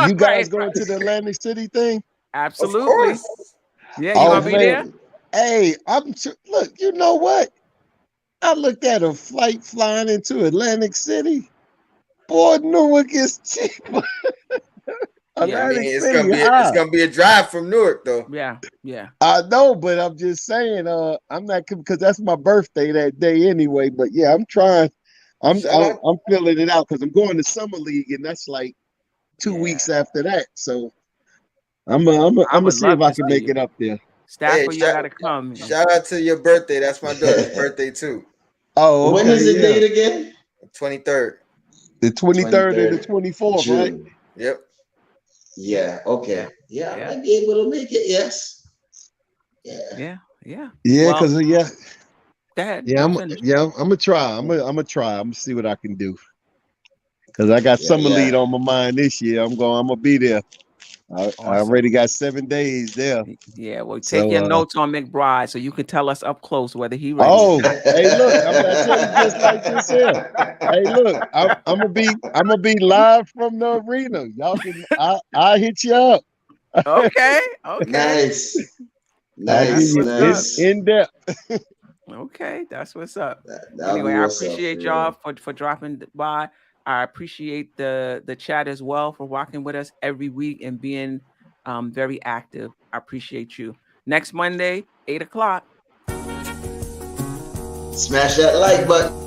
You guys going to the Atlantic City thing? Absolutely. Yeah, you gonna be there? Hey, look. You know what? I looked at a flight flying into Atlantic City. Boy, Newark is cheaper. It's gonna be a drive from Newark, though. Yeah. I know, but I'm just saying. I'm not because that's my birthday that day anyway. But yeah, I'm trying. I'm filling it out because I'm going to summer league, and that's like 2 weeks after that. So I'm gonna see if I can make it up there. Stafford, you gotta come. Shout out to your birthday. That's my daughter's birthday too. Oh, okay, when is the date again? 23rd. The 23rd and the 24th, June. right? Yep. Yeah. Okay. Yeah, I might be able to make it. Yes. Yeah. Yeah, because Go ahead. Yeah, I'm gonna try. I'm gonna see what I can do. Because I got summer lead on my mind this year. I'm gonna be there. I already got 7 days there. Yeah, well, take your notes on McBride so you can tell us up close whether he ready. Oh, hey, look, I'm gonna tell you just like this here. Hey, look, I'm gonna be live from the arena. Y'all can I hit you up. Okay. Nice. In depth. Okay, that's what's up. Anyway, I appreciate y'all for dropping by. I appreciate the chat as well for rocking with us every week and being very active. I appreciate you. Next Monday, 8:00. Smash that like button.